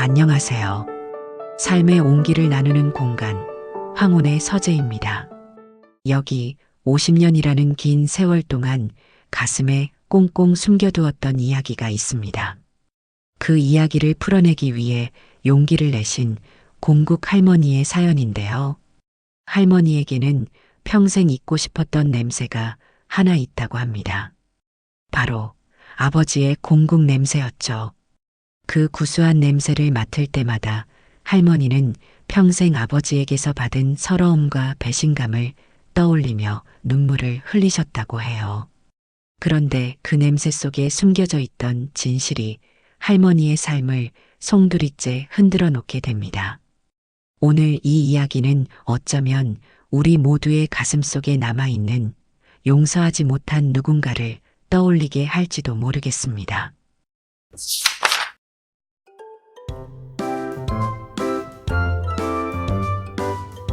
안녕하세요. 삶의 온기를 나누는 공간, 황혼의 서재입니다. 여기 50년이라는 긴 세월 동안 가슴에 꽁꽁 숨겨두었던 이야기가 있습니다. 그 이야기를 풀어내기 위해 용기를 내신 공국 할머니의 사연인데요. 할머니에게는 평생 잊고 싶었던 냄새가 하나 있다고 합니다. 바로 아버지의 공국 냄새였죠. 그 구수한 냄새를 맡을 때마다 할머니는 평생 아버지에게서 받은 서러움과 배신감을 떠올리며 눈물을 흘리셨다고 해요. 그런데 그 냄새 속에 숨겨져 있던 진실이 할머니의 삶을 송두리째 흔들어 놓게 됩니다. 오늘 이 이야기는 어쩌면 우리 모두의 가슴 속에 남아있는 용서하지 못한 누군가를 떠올리게 할지도 모르겠습니다.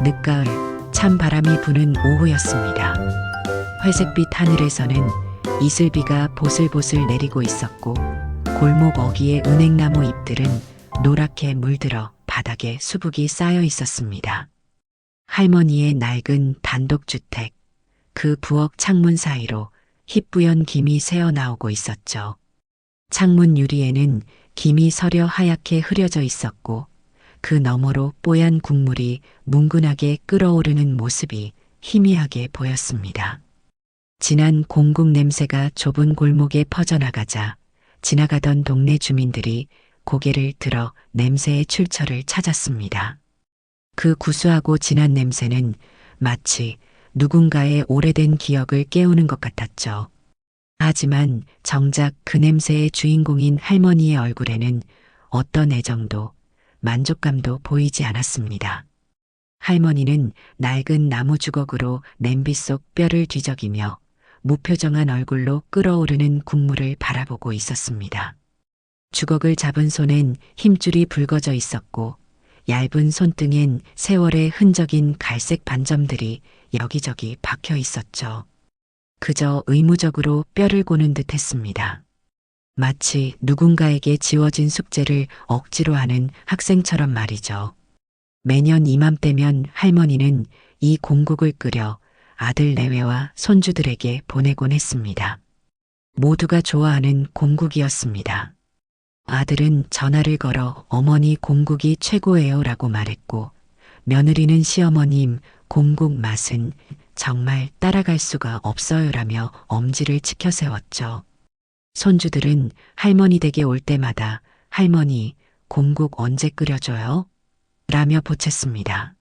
늦가을 찬 바람이 부는 오후였습니다. 회색빛 하늘에서는 이슬비가 보슬보슬 내리고 있었고 골목 어귀의 은행나무 잎들은 노랗게 물들어 바닥에 수북이 쌓여 있었습니다. 할머니의 낡은 단독주택, 그 부엌 창문 사이로 희뿌연 김이 새어나오고 있었죠. 창문 유리에는 김이 서려 하얗게 흐려져 있었고 그 너머로 뽀얀 국물이 뭉근하게 끓어오르는 모습이 희미하게 보였습니다. 진한 공국 냄새가 좁은 골목에 퍼져나가자 지나가던 동네 주민들이 고개를 들어 냄새의 출처를 찾았습니다. 그 구수하고 진한 냄새는 마치 누군가의 오래된 기억을 깨우는 것 같았죠. 하지만 정작 그 냄새의 주인공인 할머니의 얼굴에는 어떤 애정도 만족감도 보이지 않았습니다. 할머니는 낡은 나무 주걱으로 냄비 속 뼈를 뒤적이며 무표정한 얼굴로 끓어오르는 국물을 바라보고 있었습니다. 주걱을 잡은 손엔 힘줄이 붉어져 있었고 얇은 손등엔 세월의 흔적인 갈색 반점들이 여기저기 박혀 있었죠. 그저 의무적으로 뼈를 고는 듯 했습니다. 마치 누군가에게 지워진 숙제를 억지로 하는 학생처럼 말이죠. 매년 이맘때면 할머니는 이 공국을 끓여 아들 내외와 손주들에게 보내곤 했습니다. 모두가 좋아하는 공국이었습니다. 아들은 전화를 걸어 어머니 공국이 최고예요 라고 말했고 며느리는 시어머님 공국 맛은 정말 따라갈 수가 없어요 라며 엄지를 치켜 세웠죠. 손주들은 할머니 댁에 올 때마다 할머니 공국 언제 끓여줘요? 라며 보챘습니다.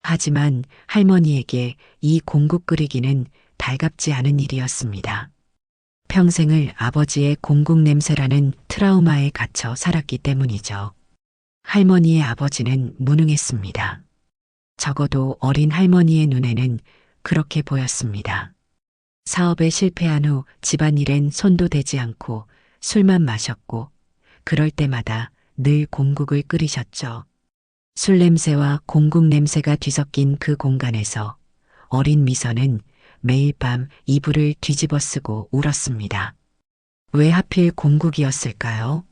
하지만 할머니에게 이 공국 끓이기는 달갑지 않은 일이었습니다. 평생을 아버지의 공국 냄새라는 트라우마에 갇혀 살았기 때문이죠. 할머니의 아버지는 무능했습니다. 적어도 어린 할머니의 눈에는 그렇게 보였습니다. 사업에 실패한 후 집안일엔 손도 대지 않고 술만 마셨고 그럴 때마다 늘 공국을 끓이셨죠. 술 냄새와 공국 냄새가 뒤섞인 그 공간에서 어린 미선은 매일 밤 이불을 뒤집어 쓰고 울었습니다. 왜 하필 공국이었을까요?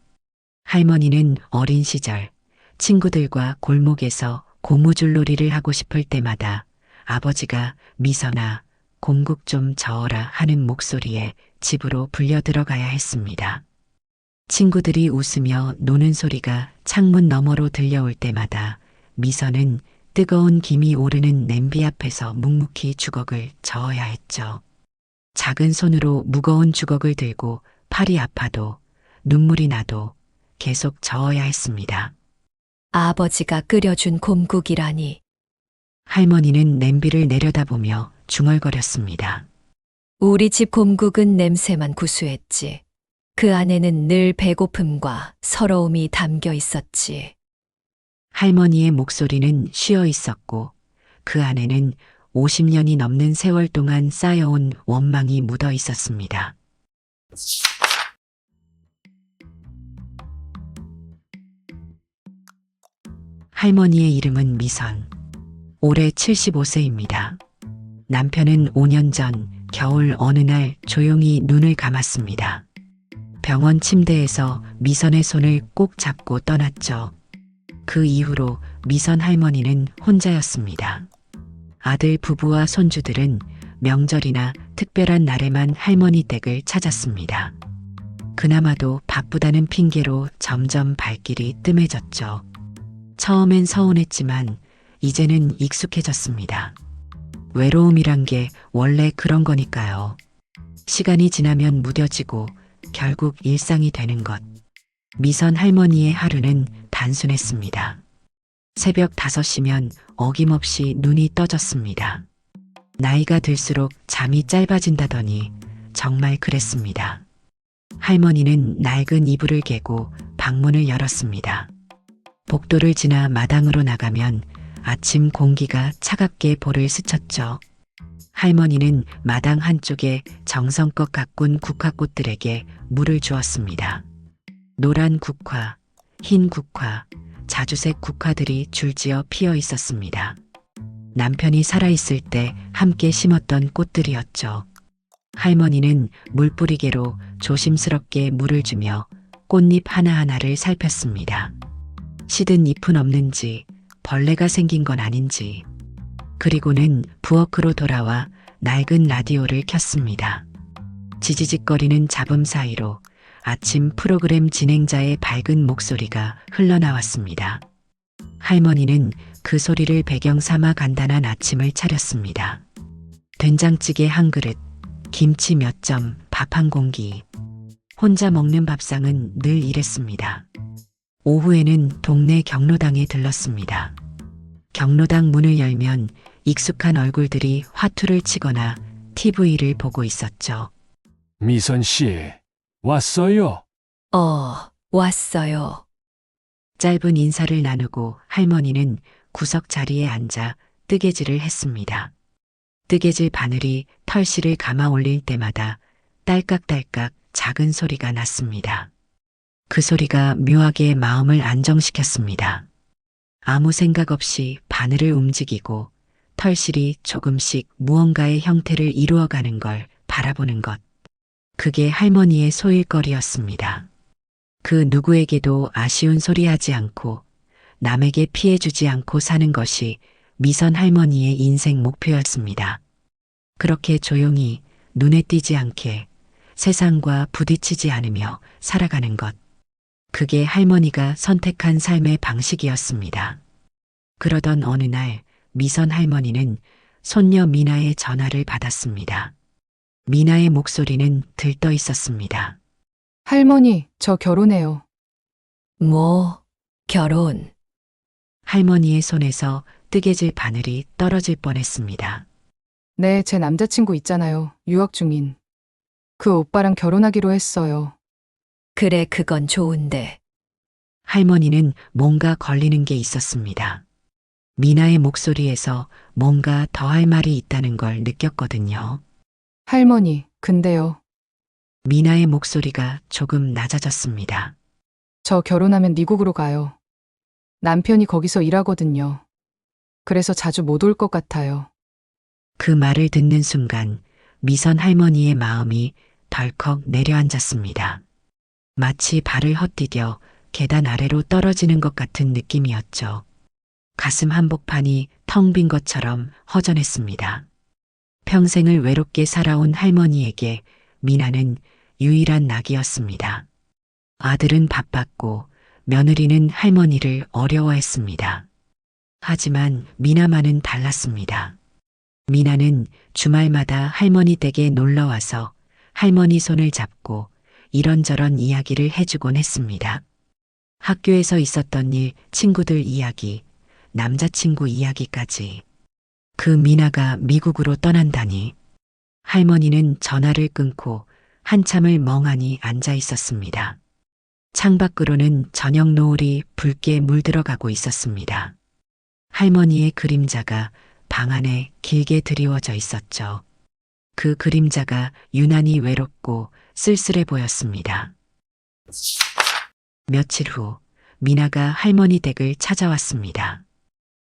할머니는 어린 시절 친구들과 골목에서 고무줄놀이를 하고 싶을 때마다 아버지가 미선아 공국 좀 저어라 하는 목소리에 집으로 불려 들어가야 했습니다. 친구들이 웃으며 노는 소리가 창문 너머로 들려올 때마다 미선은 뜨거운 김이 오르는 냄비 앞에서 묵묵히 주걱을 저어야 했죠. 작은 손으로 무거운 주걱을 들고 팔이 아파도 눈물이 나도 계속 저어야 했습니다. 아버지가 끓여준 공국이라니. 할머니는 냄비를 내려다보며 중얼거렸습니다. 우리 집 공국은 냄새만 구수했지. 그 안에는 늘 배고픔과 서러움이 담겨 있었지. 할머니의 목소리는 쉬어 있었고 그 안에는 50년이 넘는 세월 동안 쌓여온 원망이 묻어 있었습니다. 할머니의 이름은 미선. 올해 75세입니다. 남편은 5년 전 겨울 어느 날 조용히 눈을 감았습니다. 병원 침대에서 미선의 손을 꼭 잡고 떠났죠. 그 이후로 미선 할머니는 혼자였습니다. 아들 부부와 손주들은 명절이나 특별한 날에만 할머니 댁을 찾았습니다. 그나마도 바쁘다는 핑계로 점점 발길이 뜸해졌죠. 처음엔 서운했지만 이제는 익숙해졌습니다. 외로움이란 게 원래 그런 거니까요. 시간이 지나면 무뎌지고 결국 일상이 되는 것. 미선 할머니의 하루는 단순했습니다. 새벽 5시면 어김없이 눈이 떠졌습니다. 나이가 들수록 잠이 짧아진다더니 정말 그랬습니다. 할머니는 낡은 이불을 개고 방문을 열었습니다. 복도를 지나 마당으로 나가면 아침 공기가 차갑게 볼을 스쳤죠. 할머니는 마당 한쪽에 정성껏 가꾼 국화꽃들에게 물을 주었습니다. 노란 국화, 흰 국화, 자주색 국화들이 줄지어 피어 있었습니다. 남편이 살아있을 때 함께 심었던 꽃들이었죠. 할머니는 물뿌리개로 조심스럽게 물을 주며 꽃잎 하나하나를 살폈습니다. 시든 잎은 없는지, 벌레가 생긴 건 아닌지. 그리고는 부엌으로 돌아와 낡은 라디오를 켰습니다. 지지직거리는 잡음 사이로 아침 프로그램 진행자의 밝은 목소리가 흘러나왔습니다. 할머니는 그 소리를 배경 삼아 간단한 아침을 차렸습니다. 된장찌개 한 그릇, 김치 몇 점, 밥 한 공기. 혼자 먹는 밥상은 늘 이랬습니다. 오후에는 동네 경로당에 들렀습니다. 경로당 문을 열면 익숙한 얼굴들이 화투를 치거나 TV를 보고 있었죠. 미선 씨, 왔어요? 왔어요. 짧은 인사를 나누고 할머니는 구석 자리에 앉아 뜨개질을 했습니다. 뜨개질 바늘이 털실을 감아 올릴 때마다 딸깍딸깍 작은 소리가 났습니다. 그 소리가 묘하게 마음을 안정시켰습니다. 아무 생각 없이 바늘을 움직이고 털실이 조금씩 무언가의 형태를 이루어가는 걸 바라보는 것. 그게 할머니의 소일거리였습니다. 그 누구에게도 아쉬운 소리 하지 않고 남에게 피해 주지 않고 사는 것이 미선 할머니의 인생 목표였습니다. 그렇게 조용히 눈에 띄지 않게 세상과 부딪히지 않으며 살아가는 것. 그게 할머니가 선택한 삶의 방식이었습니다. 그러던 어느 날 미선 할머니는 손녀 미나의 전화를 받았습니다. 미나의 목소리는 들떠 있었습니다. 할머니, 저 결혼해요. 뭐, 결혼. 할머니의 손에서 뜨개질 바늘이 떨어질 뻔했습니다. 네, 제 남자친구 있잖아요. 유학 중인. 그 오빠랑 결혼하기로 했어요. 그래, 그건 좋은데. 할머니는 뭔가 걸리는 게 있었습니다. 미나의 목소리에서 뭔가 더 할 말이 있다는 걸 느꼈거든요. 할머니, 근데요. 미나의 목소리가 조금 낮아졌습니다. 저 결혼하면 미국으로 가요. 남편이 거기서 일하거든요. 그래서 자주 못 올 것 같아요. 그 말을 듣는 순간 미선 할머니의 마음이 덜컥 내려앉았습니다. 마치 발을 헛디뎌 계단 아래로 떨어지는 것 같은 느낌이었죠. 가슴 한복판이 텅 빈 것처럼 허전했습니다. 평생을 외롭게 살아온 할머니에게 미나는 유일한 낙이었습니다. 아들은 바빴고 며느리는 할머니를 어려워했습니다. 하지만 미나만은 달랐습니다. 미나는 주말마다 할머니 댁에 놀러와서 할머니 손을 잡고 이런저런 이야기를 해주곤 했습니다. 학교에서 있었던 일, 친구들 이야기, 남자친구 이야기까지. 그 미나가 미국으로 떠난다니. 할머니는 전화를 끊고 한참을 멍하니 앉아 있었습니다. 창밖으로는 저녁 노을이 붉게 물들어가고 있었습니다. 할머니의 그림자가 방 안에 길게 드리워져 있었죠. 그 그림자가 유난히 외롭고 쓸쓸해 보였습니다. 며칠 후 미나가 할머니 댁을 찾아왔습니다.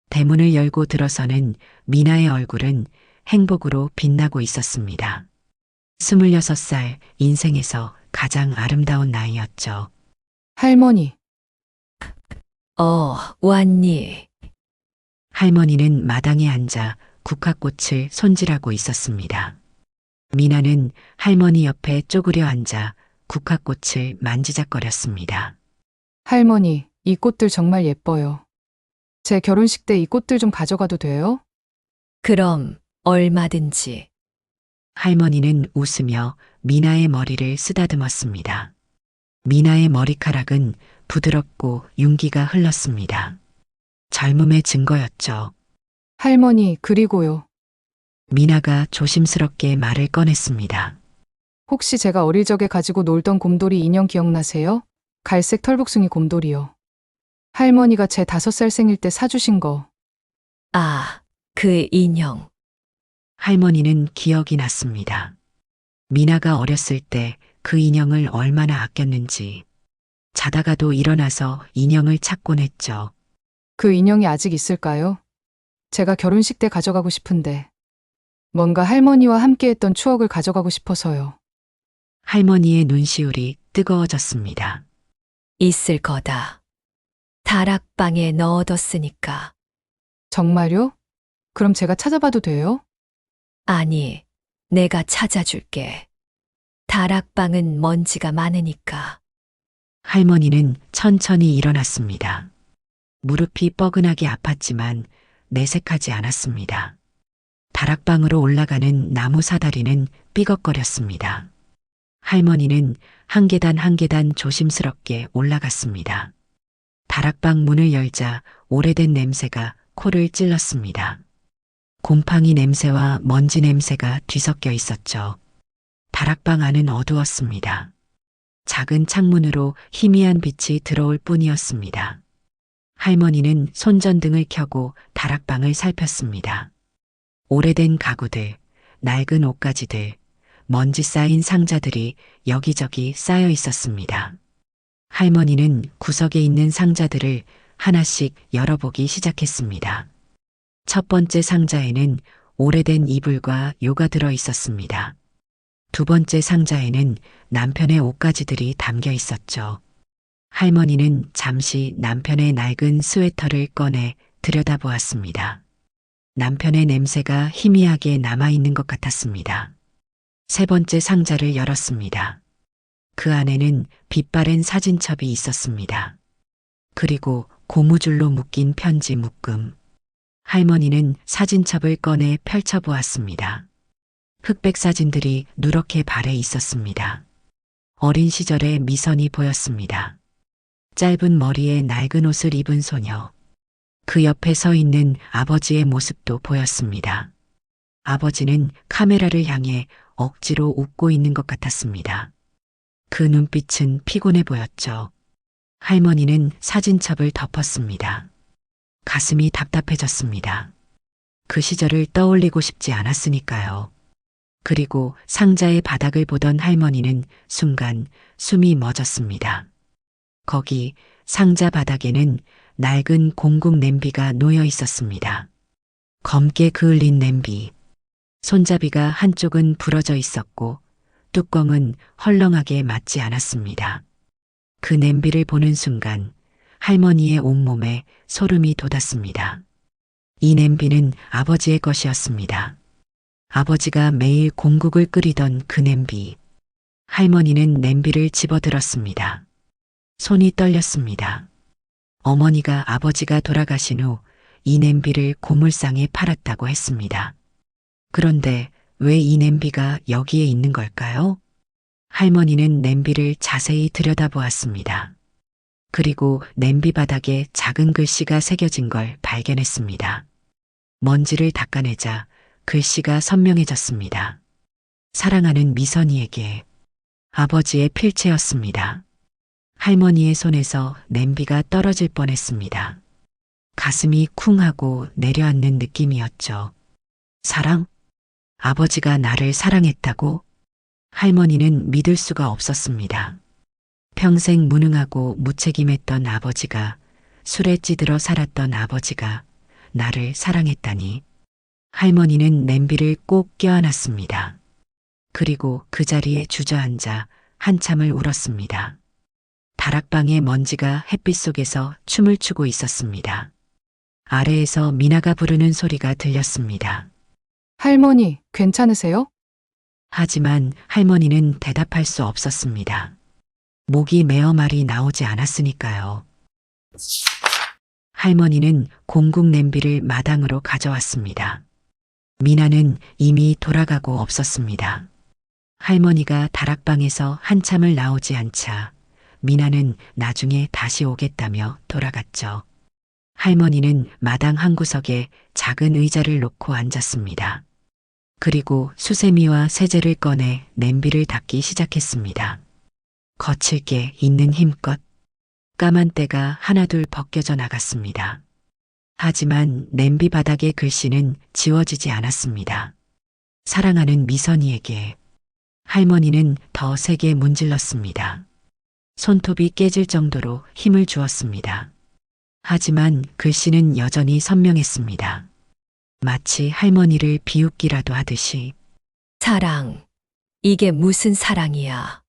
대문을 열고 들어서는 미나의 얼굴은 행복으로 빛나고 있었습니다. 26살 인생에서 가장 아름다운 나이였죠. 할머니, 왔니? 할머니는 마당에 앉아 국화꽃을 손질하고 있었습니다. 미나는 할머니 옆에 쪼그려 앉아 국화꽃을 만지작거렸습니다. 할머니, 이 꽃들 정말 예뻐요. 제 결혼식 때 이 꽃들 좀 가져가도 돼요? 그럼 얼마든지. 할머니는 웃으며 미나의 머리를 쓰다듬었습니다. 미나의 머리카락은 부드럽고 윤기가 흘렀습니다. 젊음의 증거였죠. 할머니, 그리고요. 미나가 조심스럽게 말을 꺼냈습니다. 혹시 제가 어릴 적에 가지고 놀던 곰돌이 인형 기억나세요? 갈색 털복숭이 곰돌이요. 할머니가 제 5살 생일 때 사주신 거. 아, 그 인형. 할머니는 기억이 났습니다. 미나가 어렸을 때 그 인형을 얼마나 아꼈는지 자다가도 일어나서 인형을 찾곤 했죠. 그 인형이 아직 있을까요? 제가 결혼식 때 가져가고 싶은데. 뭔가 할머니와 함께했던 추억을 가져가고 싶어서요. 할머니의 눈시울이 뜨거워졌습니다. 있을 거다. 다락방에 넣어뒀으니까. 정말요? 그럼 제가 찾아봐도 돼요? 아니, 내가 찾아줄게. 다락방은 먼지가 많으니까. 할머니는 천천히 일어났습니다. 무릎이 뻐근하게 아팠지만 내색하지 않았습니다. 다락방으로 올라가는 나무 사다리는 삐걱거렸습니다. 할머니는 한 계단 한 계단 조심스럽게 올라갔습니다. 다락방 문을 열자 오래된 냄새가 코를 찔렀습니다. 곰팡이 냄새와 먼지 냄새가 뒤섞여 있었죠. 다락방 안은 어두웠습니다. 작은 창문으로 희미한 빛이 들어올 뿐이었습니다. 할머니는 손전등을 켜고 다락방을 살폈습니다. 오래된 가구들, 낡은 옷가지들, 먼지 쌓인 상자들이 여기저기 쌓여 있었습니다. 할머니는 구석에 있는 상자들을 하나씩 열어보기 시작했습니다. 첫 번째 상자에는 오래된 이불과 요가 들어 있었습니다. 두 번째 상자에는 남편의 옷가지들이 담겨 있었죠. 할머니는 잠시 남편의 낡은 스웨터를 꺼내 들여다보았습니다. 남편의 냄새가 희미하게 남아있는 것 같았습니다. 세 번째 상자를 열었습니다. 그 안에는 빛바랜 사진첩이 있었습니다. 그리고 고무줄로 묶인 편지 묶음. 할머니는 사진첩을 꺼내 펼쳐보았습니다. 흑백 사진들이 누렇게 발해 있었습니다. 어린 시절의 미선이 보였습니다. 짧은 머리에 낡은 옷을 입은 소녀. 그 옆에 서 있는 아버지의 모습도 보였습니다. 아버지는 카메라를 향해 억지로 웃고 있는 것 같았습니다. 그 눈빛은 피곤해 보였죠. 할머니는 사진첩을 덮었습니다. 가슴이 답답해졌습니다. 그 시절을 떠올리고 싶지 않았으니까요. 그리고 상자의 바닥을 보던 할머니는 순간 숨이 멎었습니다. 거기 상자 바닥에는 낡은 공국 냄비가 놓여 있었습니다. 검게 그을린 냄비. 손잡이가 한쪽은 부러져 있었고 뚜껑은 헐렁하게 맞지 않았습니다. 그 냄비를 보는 순간 할머니의 온몸에 소름이 돋았습니다. 이 냄비는 아버지의 것이었습니다. 아버지가 매일 공국을 끓이던 그 냄비. 할머니는 냄비를 집어들었습니다. 손이 떨렸습니다. 어머니가 아버지가 돌아가신 후 이 냄비를 고물상에 팔았다고 했습니다. 그런데 왜 이 냄비가 여기에 있는 걸까요? 할머니는 냄비를 자세히 들여다보았습니다. 그리고 냄비 바닥에 작은 글씨가 새겨진 걸 발견했습니다. 먼지를 닦아내자 글씨가 선명해졌습니다. 사랑하는 미선이에게. 아버지의 필체였습니다. 할머니의 손에서 냄비가 떨어질 뻔했습니다. 가슴이 쿵 하고 내려앉는 느낌이었죠. 사랑? 아버지가 나를 사랑했다고? 할머니는 믿을 수가 없었습니다. 평생 무능하고 무책임했던 아버지가, 술에 찌들어 살았던 아버지가 나를 사랑했다니. 할머니는 냄비를 꼭 껴안았습니다. 그리고 그 자리에 주저앉아 한참을 울었습니다. 다락방의 먼지가 햇빛 속에서 춤을 추고 있었습니다. 아래에서 미나가 부르는 소리가 들렸습니다. 할머니, 괜찮으세요? 하지만 할머니는 대답할 수 없었습니다. 목이 메어 말이 나오지 않았으니까요. 할머니는 공국 냄비를 마당으로 가져왔습니다. 미나는 이미 돌아가고 없었습니다. 할머니가 다락방에서 한참을 나오지 않자 미나는 나중에 다시 오겠다며 돌아갔죠. 할머니는 마당 한 구석에 작은 의자를 놓고 앉았습니다. 그리고 수세미와 세제를 꺼내 냄비를 닦기 시작했습니다. 거칠게 있는 힘껏 까만 때가 하나둘 벗겨져 나갔습니다. 하지만 냄비 바닥의 글씨는 지워지지 않았습니다. 사랑하는 미선이에게. 할머니는 더 세게 문질렀습니다. 손톱이 깨질 정도로 힘을 주었습니다. 하지만 글씨는 여전히 선명했습니다. 마치 할머니를 비웃기라도 하듯이. 사랑. 이게 무슨 사랑이야.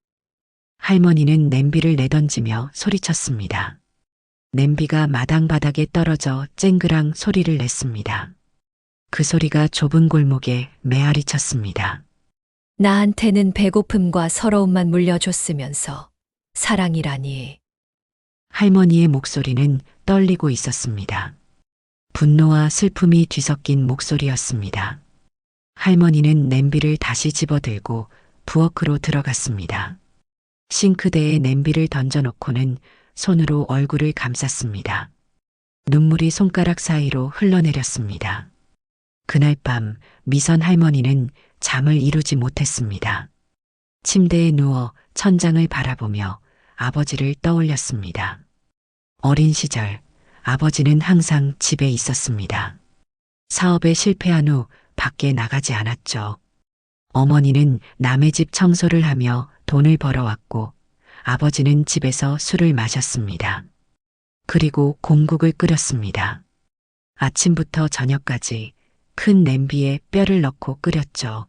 할머니는 냄비를 내던지며 소리쳤습니다. 냄비가 마당 바닥에 떨어져 쨍그랑 소리를 냈습니다. 그 소리가 좁은 골목에 메아리 쳤습니다. 나한테는 배고픔과 서러움만 물려줬으면서 사랑이라니. 할머니의 목소리는 떨리고 있었습니다. 분노와 슬픔이 뒤섞인 목소리였습니다. 할머니는 냄비를 다시 집어들고 부엌으로 들어갔습니다. 싱크대에 냄비를 던져놓고는 손으로 얼굴을 감쌌습니다. 눈물이 손가락 사이로 흘러내렸습니다. 그날 밤 미선 할머니는 잠을 이루지 못했습니다. 침대에 누워 천장을 바라보며 아버지를 떠올렸습니다. 어린 시절 아버지는 항상 집에 있었습니다. 사업에 실패한 후 밖에 나가지 않았죠. 어머니는 남의 집 청소를 하며 돈을 벌어왔고 아버지는 집에서 술을 마셨습니다. 그리고 공국을 끓였습니다. 아침부터 저녁까지 큰 냄비에 뼈를 넣고 끓였죠.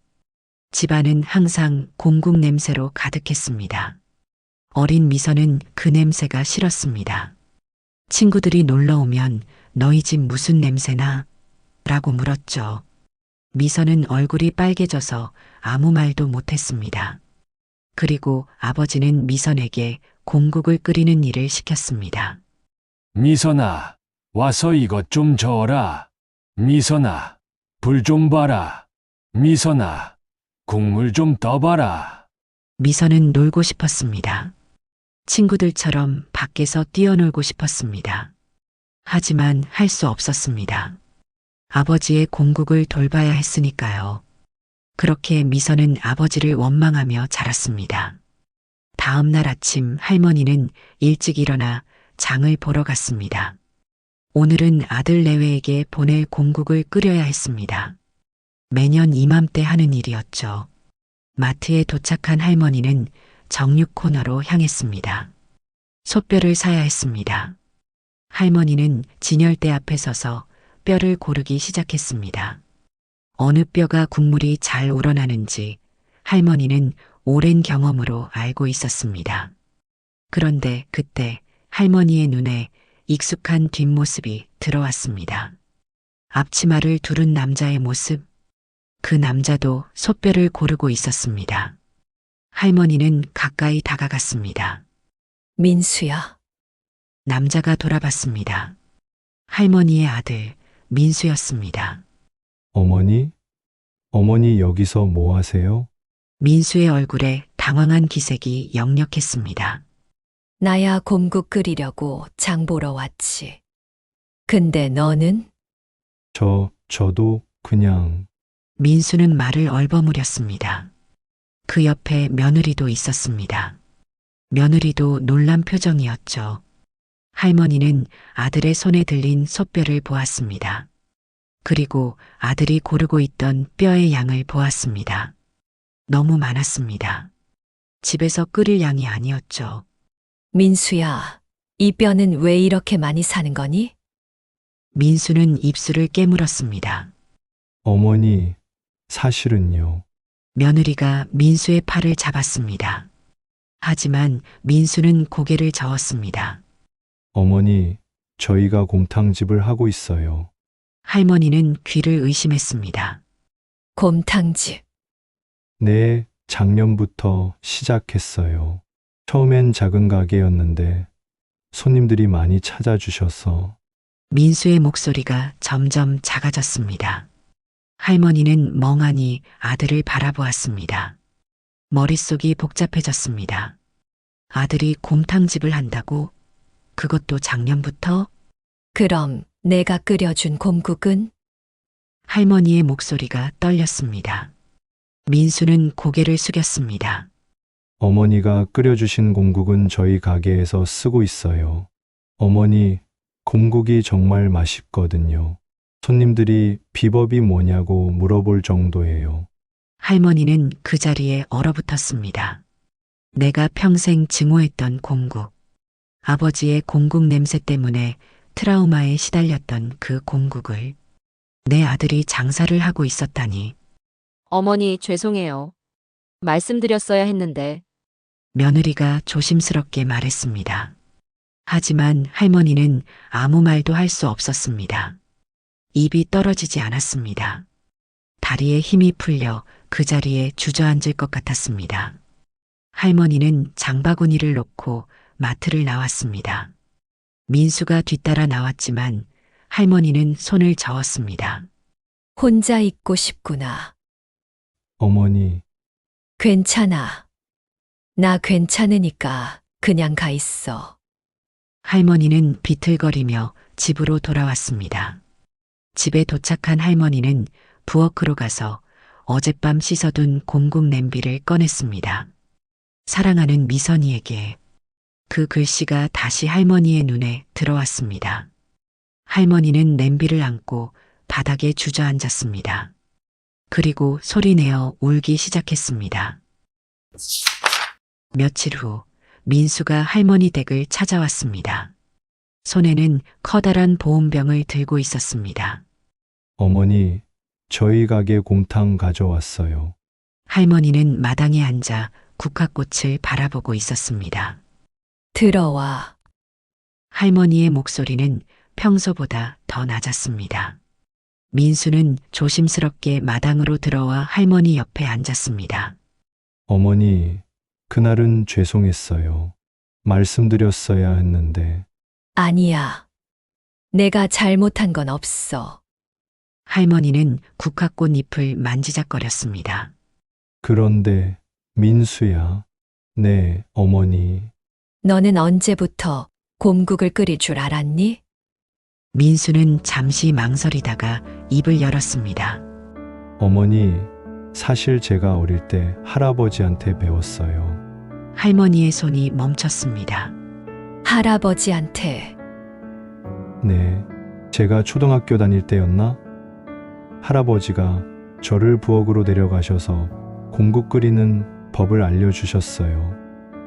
집안은 항상 공국 냄새로 가득했습니다. 어린 미선은 그 냄새가 싫었습니다. 친구들이 놀러 오면 너희 집 무슨 냄새나? 라고 물었죠. 미선은 얼굴이 빨개져서 아무 말도 못했습니다. 그리고 아버지는 미선에게 공국을 끓이는 일을 시켰습니다. 미선아, 와서 이것 좀 저어라. 미선아, 불 좀 봐라. 미선아, 국물 좀 떠봐라. 미선은 놀고 싶었습니다. 친구들처럼 밖에서 뛰어놀고 싶었습니다. 하지만 할 수 없었습니다. 아버지의 공국을 돌봐야 했으니까요. 그렇게 미선은 아버지를 원망하며 자랐습니다. 다음 날 아침 할머니는 일찍 일어나 장을 보러 갔습니다. 오늘은 아들 내외에게 보낼 공국을 끓여야 했습니다. 매년 이맘때 하는 일이었죠. 마트에 도착한 할머니는 정육 코너로 향했습니다. 솥뼈를 사야 했습니다. 할머니는 진열대 앞에 서서 뼈를 고르기 시작했습니다. 어느 뼈가 국물이 잘 우러나는지 할머니는 오랜 경험으로 알고 있었습니다. 그런데 그때 할머니의 눈에 익숙한 뒷모습이 들어왔습니다. 앞치마를 두른 남자의 모습. 그 남자도 솥뼈를 고르고 있었습니다. 할머니는 가까이 다가갔습니다. 민수야. 남자가 돌아봤습니다. 할머니의 아들 민수였습니다. 어머니? 어머니 여기서 뭐 하세요? 민수의 얼굴에 당황한 기색이 역력했습니다. 나야 곰국 끓이려고 장 보러 왔지. 근데 너는? 저도 그냥 민수는 말을 얼버무렸습니다. 그 옆에 며느리도 있었습니다. 며느리도 놀란 표정이었죠. 할머니는 아들의 손에 들린 솥뼈를 보았습니다. 그리고 아들이 고르고 있던 뼈의 양을 보았습니다. 너무 많았습니다. 집에서 끓일 양이 아니었죠. 민수야, 이 뼈는 왜 이렇게 많이 사는 거니? 민수는 입술을 깨물었습니다. 어머니, 사실은요. 며느리가 민수의 팔을 잡았습니다. 하지만 민수는 고개를 저었습니다. 어머니, 저희가 곰탕집을 하고 있어요. 할머니는 귀를 의심했습니다. 곰탕집. 네, 작년부터 시작했어요. 처음엔 작은 가게였는데 손님들이 많이 찾아주셔서 민수의 목소리가 점점 작아졌습니다. 할머니는 멍하니 아들을 바라보았습니다. 머릿속이 복잡해졌습니다. 아들이 곰탕집을 한다고? 그것도 작년부터? 그럼 내가 끓여준 곰국은? 할머니의 목소리가 떨렸습니다. 민수는 고개를 숙였습니다. 어머니가 끓여주신 곰국은 저희 가게에서 쓰고 있어요. 어머니, 곰국이 정말 맛있거든요. 손님들이 비법이 뭐냐고 물어볼 정도예요. 할머니는 그 자리에 얼어붙었습니다. 내가 평생 증오했던 곰국. 아버지의 곰국 냄새 때문에 트라우마에 시달렸던 그 곰국을 내 아들이 장사를 하고 있었다니. 어머니, 죄송해요. 말씀드렸어야 했는데. 며느리가 조심스럽게 말했습니다. 하지만 할머니는 아무 말도 할 수 없었습니다. 입이 떨어지지 않았습니다. 다리에 힘이 풀려 그 자리에 주저앉을 것 같았습니다. 할머니는 장바구니를 놓고 마트를 나왔습니다. 민수가 뒤따라 나왔지만 할머니는 손을 저었습니다. 혼자 있고 싶구나. 어머니, 괜찮아. 나 괜찮으니까 그냥 가 있어. 할머니는 비틀거리며 집으로 돌아왔습니다. 집에 도착한 할머니는 부엌으로 가서 어젯밤 씻어둔 곰국 냄비를 꺼냈습니다. 사랑하는 미선이에게. 그 글씨가 다시 할머니의 눈에 들어왔습니다. 할머니는 냄비를 안고 바닥에 주저앉았습니다. 그리고 소리내어 울기 시작했습니다. 며칠 후 민수가 할머니 댁을 찾아왔습니다. 손에는 커다란 보온병을 들고 있었습니다. 어머니, 저희 가게 곰탕 가져왔어요. 할머니는 마당에 앉아 국화꽃을 바라보고 있었습니다. 들어와. 할머니의 목소리는 평소보다 더 낮았습니다. 민수는 조심스럽게 마당으로 들어와 할머니 옆에 앉았습니다. 어머니, 그날은 죄송했어요. 말씀드렸어야 했는데 아니야. 내가 잘못한 건 없어. 할머니는 국화꽃 잎을 만지작거렸습니다. 그런데 민수야. 네, 어머니. 너는 언제부터 곰국을 끓일 줄 알았니? 민수는 잠시 망설이다가 입을 열었습니다. 어머니, 사실 제가 어릴 때 할아버지한테 배웠어요. 할머니의 손이 멈췄습니다. 할아버지한테. 네, 제가 초등학교 다닐 때였나? 할아버지가 저를 부엌으로 데려가셔서 곰국 끓이는 법을 알려주셨어요.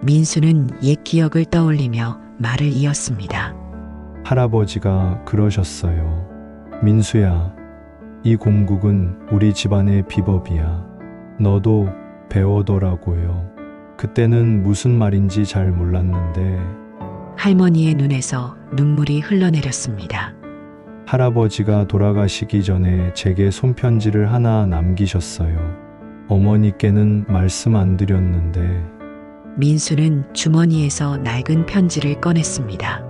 민수는 옛 기억을 떠올리며 말을 이었습니다. 할아버지가 그러셨어요. 민수야, 이 곰국은 우리 집안의 비법이야. 너도 배워둬라고요. 그때는 무슨 말인지 잘 몰랐는데 할머니의 눈에서 눈물이 흘러내렸습니다. 할아버지가 돌아가시기 전에 제게 손편지를 하나 남기셨어요. 어머니께는 말씀 안 드렸는데 민수는 주머니에서 낡은 편지를 꺼냈습니다.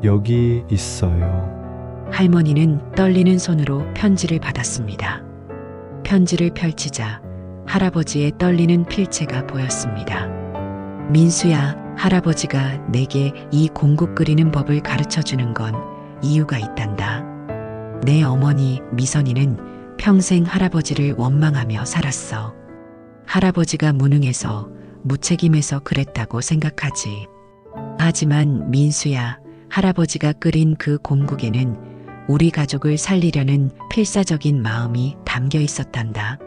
여기 있어요. 할머니는 떨리는 손으로 편지를 받았습니다. 편지를 펼치자 할아버지의 떨리는 필체가 보였습니다. 민수야, 할아버지가 내게 이 곰국 끓이는 법을 가르쳐 주는 건 이유가 있단다. 내 어머니 미선이는 평생 할아버지를 원망하며 살았어. 할아버지가 무능해서 무책임해서 그랬다고 생각하지. 하지만 민수야, 할아버지가 끓인 그 곰국에는 우리 가족을 살리려는 필사적인 마음이 담겨 있었단다.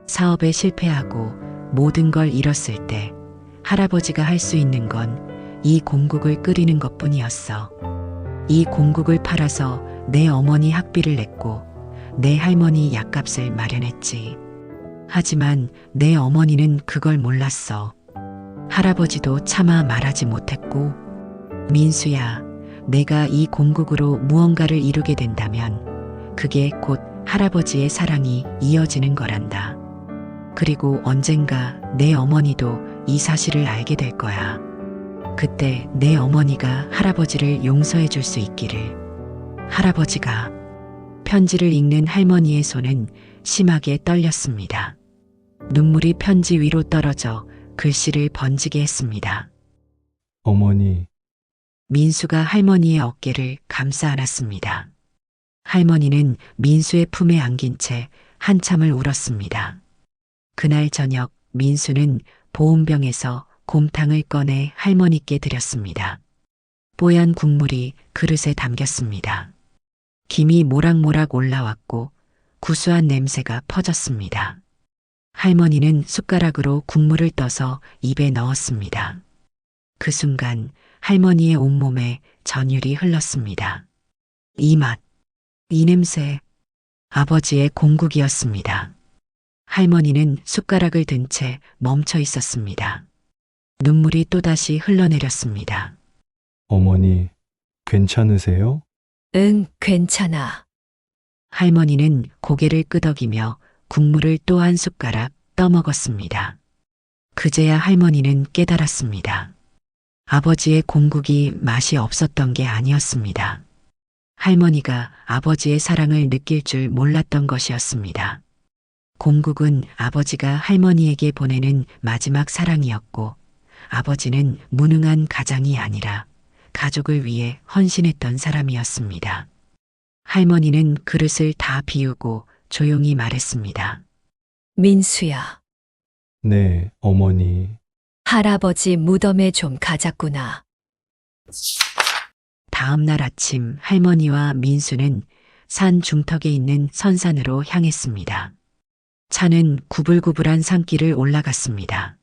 사업에 실패하고 모든 걸 잃었을 때 할아버지가 할 수 있는 건 이 곰국을 끓이는 것뿐이었어. 이 곰국을 팔아서 내 어머니 학비를 냈고 내 할머니 약값을 마련했지. 하지만 내 어머니는 그걸 몰랐어. 할아버지도 차마 말하지 못했고, 민수야, 내가 이 공국으로 무언가를 이루게 된다면 그게 곧 할아버지의 사랑이 이어지는 거란다. 그리고 언젠가 내 어머니도 이 사실을 알게 될 거야. 그때 내 어머니가 할아버지를 용서해 줄 수 있기를. 할아버지가 편지를 읽는 할머니의 손은 심하게 떨렸습니다. 눈물이 편지 위로 떨어져 글씨를 번지게 했습니다. 어머니, 민수가 할머니의 어깨를 감싸 안았습니다. 할머니는 민수의 품에 안긴 채 한참을 울었습니다. 그날 저녁 민수는 보온병에서 곰탕을 꺼내 할머니께 드렸습니다. 뽀얀 국물이 그릇에 담겼습니다. 김이 모락모락 올라왔고 구수한 냄새가 퍼졌습니다. 할머니는 숟가락으로 국물을 떠서 입에 넣었습니다. 그 순간 할머니의 온몸에 전율이 흘렀습니다. 이 맛, 이 냄새, 아버지의 공국이었습니다. 할머니는 숟가락을 든 채 멈춰 있었습니다. 눈물이 또다시 흘러내렸습니다. 어머니, 괜찮으세요? 응, 괜찮아. 할머니는 고개를 끄덕이며 국물을 또 한 숟가락 떠먹었습니다. 그제야 할머니는 깨달았습니다. 아버지의 공국이 맛이 없었던 게 아니었습니다. 할머니가 아버지의 사랑을 느낄 줄 몰랐던 것이었습니다. 공국은 아버지가 할머니에게 보내는 마지막 사랑이었고, 아버지는 무능한 가장이 아니라 가족을 위해 헌신했던 사람이었습니다. 할머니는 그릇을 다 비우고 조용히 말했습니다. 민수야, 네, 어머니. 할아버지 무덤에 좀 가자꾸나. 다음 날 아침 할머니와 민수는 산 중턱에 있는 선산으로 향했습니다. 차는 구불구불한 산길을 올라갔습니다.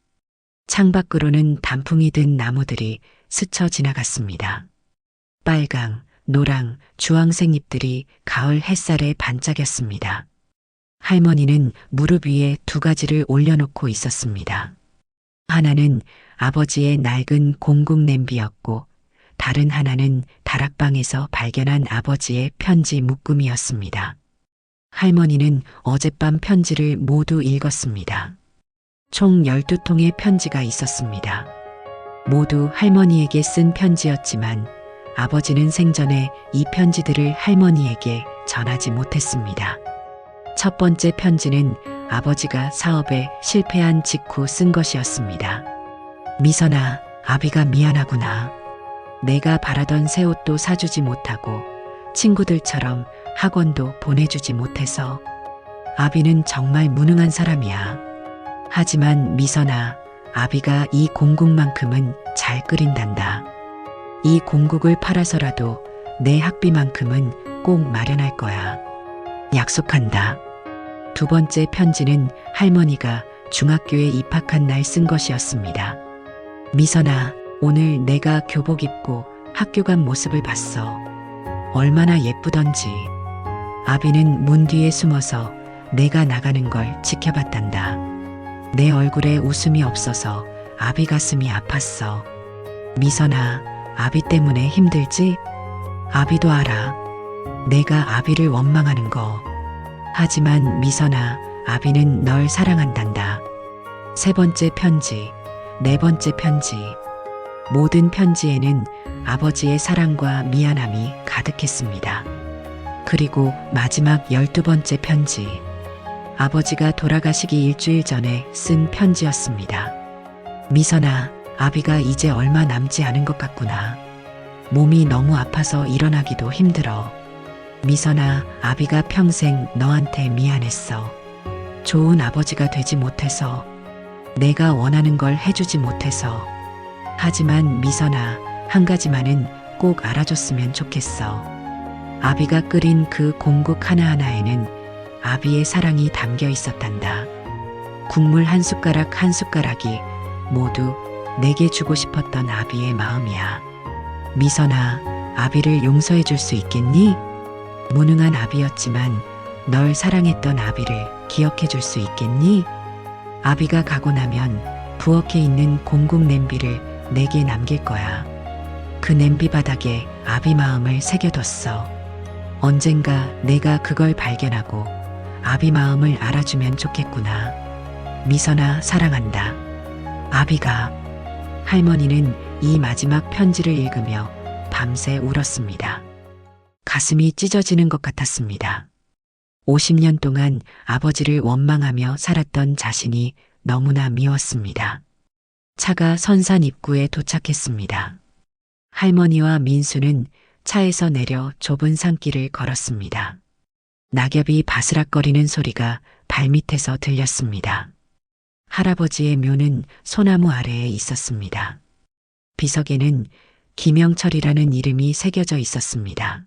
창밖으로는 단풍이 든 나무들이 스쳐 지나갔습니다. 빨강, 노랑, 주황색 잎들이 가을 햇살에 반짝였습니다. 할머니는 무릎 위에 두 가지를 올려놓고 있었습니다. 하나는 아버지의 낡은 공국 냄비였고, 다른 하나는 다락방에서 발견한 아버지의 편지 묶음이었습니다. 할머니는 어젯밤 편지를 모두 읽었습니다. 총 12통의 편지가 있었습니다. 모두 할머니에게 쓴 편지였지만 아버지는 생전에 이 편지들을 할머니에게 전하지 못했습니다. 첫 번째 편지는 아버지가 사업에 실패한 직후 쓴 것이었습니다. 미선아, 아비가 미안하구나. 내가 바라던 새 옷도 사주지 못하고 친구들처럼 학원도 보내주지 못해서. 아비는 정말 무능한 사람이야. 하지만 미선아, 아비가 이 공국만큼은 잘 끓인단다. 이 공국을 팔아서라도 내 학비만큼은 꼭 마련할 거야. 약속한다. 두 번째 편지는 할머니가 중학교에 입학한 날 쓴 것이었습니다. 미선아, 오늘 내가 교복 입고 학교 간 모습을 봤어. 얼마나 예쁘던지. 아비는 문 뒤에 숨어서 내가 나가는 걸 지켜봤단다. 내 얼굴에 웃음이 없어서 아비 가슴이 아팠어. 미선아, 아비 때문에 힘들지? 아비도 알아. 내가 아비를 원망하는 거. 하지만 미선아, 아비는 널 사랑한단다. 세 번째 편지, 네 번째 편지. 모든 편지에는 아버지의 사랑과 미안함이 가득했습니다. 그리고 마지막 12번째 편지. 아버지가 돌아가시기 일주일 전에 쓴 편지였습니다. 미선아, 아비가 이제 얼마 남지 않은 것 같구나. 몸이 너무 아파서 일어나기도 힘들어. 미선아, 아비가 평생 너한테 미안했어. 좋은 아버지가 되지 못해서, 내가 원하는 걸 해주지 못해서. 하지만 미선아, 한 가지만은 꼭 알아줬으면 좋겠어. 아비가 끓인 그 공국 하나하나에는 아비의 사랑이 담겨 있었단다. 국물 한 숟가락 한 숟가락이 모두 내게 주고 싶었던 아비의 마음이야. 미선아, 아비를 용서해 줄 수 있겠니? 무능한 아비였지만 널 사랑했던 아비를 기억해 줄 수 있겠니? 아비가 가고 나면 부엌에 있는 공국 냄비를 내게 남길 거야. 그 냄비 바닥에 아비 마음을 새겨뒀어. 언젠가 내가 그걸 발견하고 아비 마음을 알아주면 좋겠구나. 미선아, 사랑한다. 아비가. 할머니는 이 마지막 편지를 읽으며 밤새 울었습니다. 가슴이 찢어지는 것 같았습니다. 50년 동안 아버지를 원망하며 살았던 자신이 너무나 미웠습니다. 차가 선산 입구에 도착했습니다. 할머니와 민수는 차에서 내려 좁은 산길을 걸었습니다. 낙엽이 바스락거리는 소리가 발밑에서 들렸습니다. 할아버지의 묘는 소나무 아래에 있었습니다. 비석에는 김영철이라는 이름이 새겨져 있었습니다.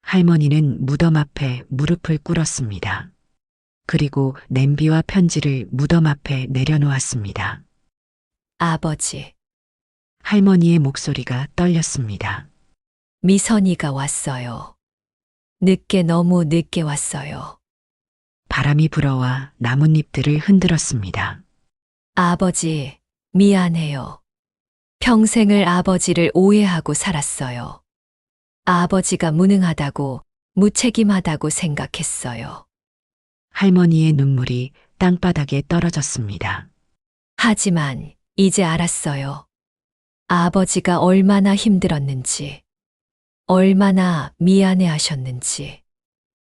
할머니는 무덤 앞에 무릎을 꿇었습니다. 그리고 냄비와 편지를 무덤 앞에 내려놓았습니다. 아버지, 할머니의 목소리가 떨렸습니다. 미선이가 왔어요. 늦게 너무 늦게 왔어요. 바람이 불어와 나뭇잎들을 흔들었습니다. 아버지, 미안해요. 평생을 아버지를 오해하고 살았어요. 아버지가 무능하다고, 무책임하다고 생각했어요. 할머니의 눈물이 땅바닥에 떨어졌습니다. 하지만 이제 알았어요. 아버지가 얼마나 힘들었는지, 얼마나 미안해 하셨는지,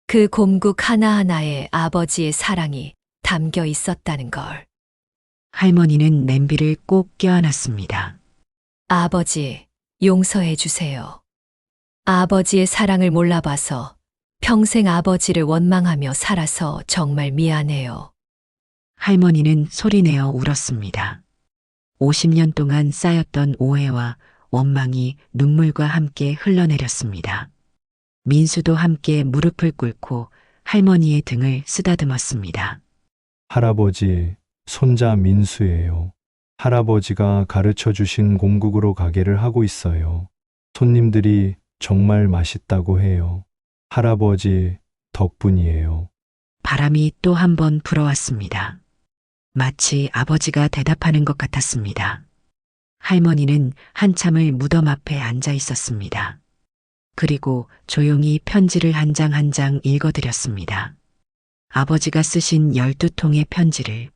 그 곰국 하나하나에 아버지의 사랑이 담겨 있었다는 걸. 할머니는 냄비를 꼭 껴안았습니다. 아버지, 용서해 주세요. 아버지의 사랑을 몰라봐서 평생 아버지를 원망하며 살아서 정말 미안해요. 할머니는 소리내어 울었습니다. 50년 동안 쌓였던 오해와 원망이 눈물과 함께 흘러내렸습니다. 민수도 함께 무릎을 꿇고 할머니의 등을 쓰다듬었습니다. 할아버지, 손자 민수예요. 할아버지가 가르쳐 주신 공국으로 가게를 하고 있어요. 손님들이 정말 맛있다고 해요. 할아버지 덕분이에요. 바람이 또 한 번 불어왔습니다. 마치 아버지가 대답하는 것 같았습니다. 할머니는 한참을 무덤 앞에 앉아 있었습니다. 그리고 조용히 편지를 한 장 한 장 읽어드렸습니다. 아버지가 쓰신 12통의 편지를.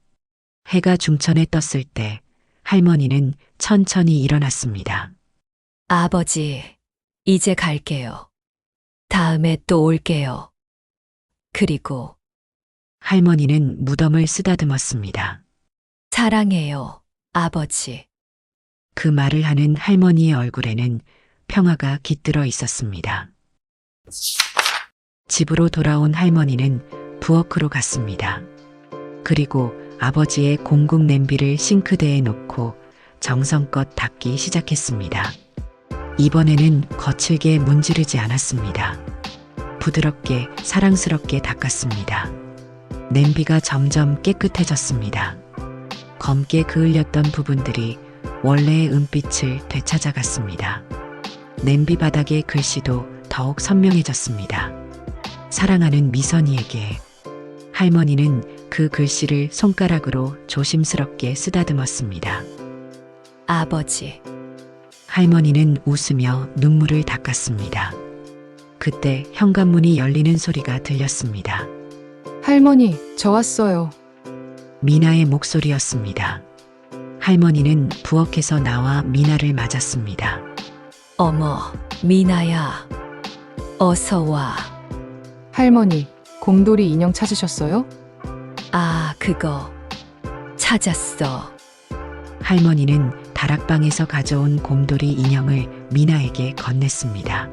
해가 중천에 떴을 때 할머니는 천천히 일어났습니다. 아버지, 이제 갈게요. 다음에 또 올게요. 그리고 할머니는 무덤을 쓰다듬었습니다. 사랑해요, 아버지. 그 말을 하는 할머니의 얼굴에는 평화가 깃들어 있었습니다. 집으로 돌아온 할머니는 부엌으로 갔습니다. 그리고 아버지의 공국 냄비를 싱크대에 놓고 정성껏 닦기 시작했습니다. 이번에는 거칠게 문지르지 않았습니다. 부드럽게 사랑스럽게 닦았습니다. 냄비가 점점 깨끗해졌습니다. 검게 그을렸던 부분들이 원래의 은빛을 되찾아갔습니다. 냄비 바닥의 글씨도 더욱 선명해졌습니다. 사랑하는 미선이에게. 할머니는 그 글씨를 손가락으로 조심스럽게 쓰다듬었습니다. 아버지, 할머니는 웃으며 눈물을 닦았습니다. 그때 현관문이 열리는 소리가 들렸습니다. 할머니, 저 왔어요. 미나의 목소리였습니다. 할머니는 부엌에서 나와 미나를 맞았습니다. 어머, 미나야. 어서 와. 할머니, 곰돌이 인형 찾으셨어요? 아, 그거. 찾았어. 할머니는 다락방에서 가져온 곰돌이 인형을 미나에게 건넸습니다.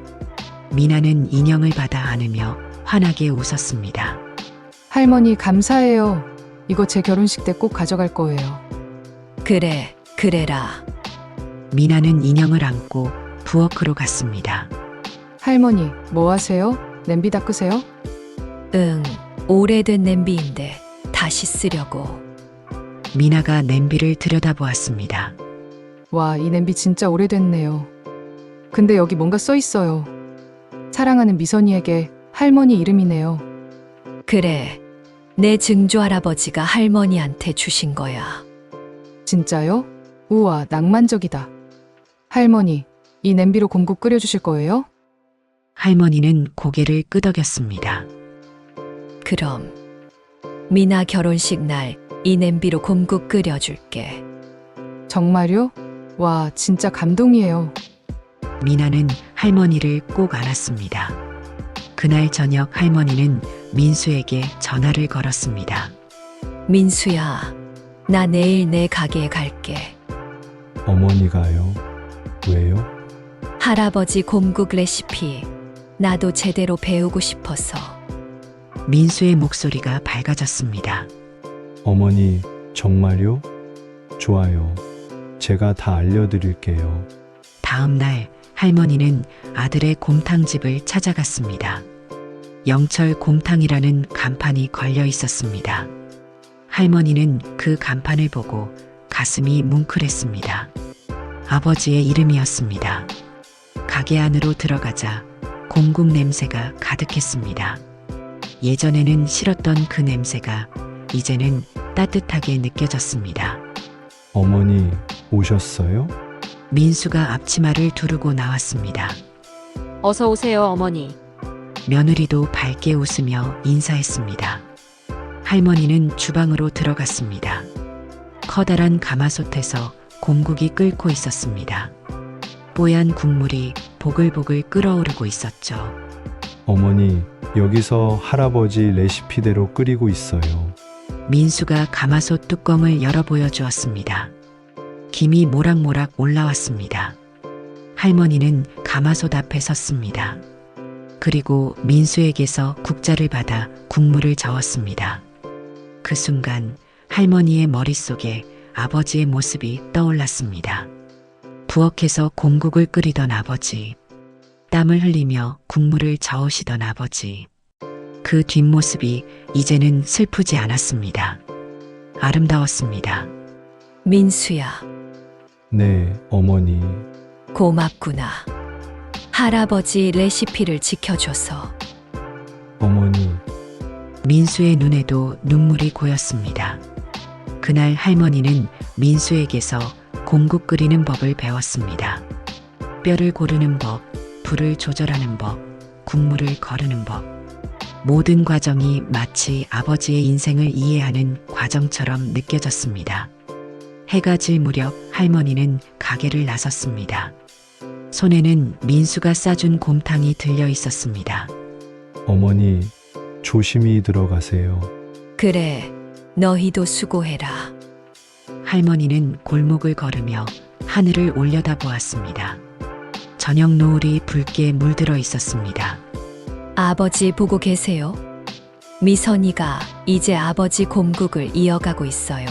미나는 인형을 받아 안으며 환하게 웃었습니다. 할머니, 감사해요. 이거 제 결혼식 때 꼭 가져갈 거예요. 그래, 그래라. 미나는 인형을 안고 부엌으로 갔습니다. 할머니, 뭐 하세요? 냄비 닦으세요? 응, 오래된 냄비인데 다시 쓰려고. 미나가 냄비를 들여다보았습니다. 와, 이 냄비 진짜 오래됐네요. 근데 여기 뭔가 써 있어요. 사랑하는 미선이에게 할머니 이름이네요. 그래, 내 증조 할아버지가 할머니한테 주신 거야. 진짜요? 우와, 낭만적이다. 할머니, 이 냄비로 곰국 끓여주실 거예요? 할머니는 고개를 끄덕였습니다. 그럼 미나 결혼식 날 이 냄비로 곰국 끓여줄게. 정말요? 와, 진짜 감동이에요. 미나는 할머니를 꼭 안았습니다. 그날 저녁 할머니는 민수에게 전화를 걸었습니다. 민수야, 나 내일 내 가게에 갈게. 어머니가요? 왜요? 할아버지 곰국 레시피 나도 제대로 배우고 싶어서. 민수의 목소리가 밝아졌습니다. 어머니, 정말요? 좋아요. 제가 다 알려드릴게요. 다음 날 할머니는 아들의 곰탕집을 찾아갔습니다. 영철 곰탕이라는 간판이 걸려 있었습니다. 할머니는 그 간판을 보고 가슴이 뭉클했습니다. 아버지의 이름이었습니다. 가게 안으로 들어가자 곰국 냄새가 가득했습니다. 예전에는 싫었던 그 냄새가 이제는 따뜻하게 느껴졌습니다. 어머니, 오셨어요? 민수가 앞치마를 두르고 나왔습니다. 어서 오세요, 어머니. 며느리도 밝게 웃으며 인사했습니다. 할머니는 주방으로 들어갔습니다. 커다란 가마솥에서 곰국이 끓고 있었습니다. 뽀얀 국물이 보글보글 끓어오르고 있었죠. 어머니, 여기서 할아버지 레시피대로 끓이고 있어요. 민수가 가마솥 뚜껑을 열어 보여주었습니다. 김이 모락모락 올라왔습니다. 할머니는 가마솥 앞에 섰습니다. 그리고 민수에게서 국자를 받아 국물을 저었습니다. 그 순간 할머니의 머릿속에 아버지의 모습이 떠올랐습니다. 부엌에서 곰국을 끓이던 아버지, 땀을 흘리며 국물을 저으시던 아버지. 그 뒷모습이 이제는 슬프지 않았습니다. 아름다웠습니다. 민수야, 네, 어머니. 고맙구나. 할아버지 레시피를 지켜줘서. 어머니, 민수의 눈에도 눈물이 고였습니다. 그날 할머니는 민수에게서 곰국 끓이는 법을 배웠습니다. 뼈를 고르는 법, 불을 조절하는 법, 국물을 거르는 법. 모든 과정이 마치 아버지의 인생을 이해하는 과정처럼 느껴졌습니다. 해가 질 무렵 할머니는 가게를 나섰습니다. 손에는 민수가 싸준 곰탕이 들려 있었습니다. 어머니, 조심히 들어가세요. 그래, 너희도 수고해라. 할머니는 골목을 걸으며 하늘을 올려다보았습니다. 저녁 노을이 붉게 물들어 있었습니다. 아버지 보고 계세요? 미선이가 이제 아버지 곰국을 이어가고 있어요.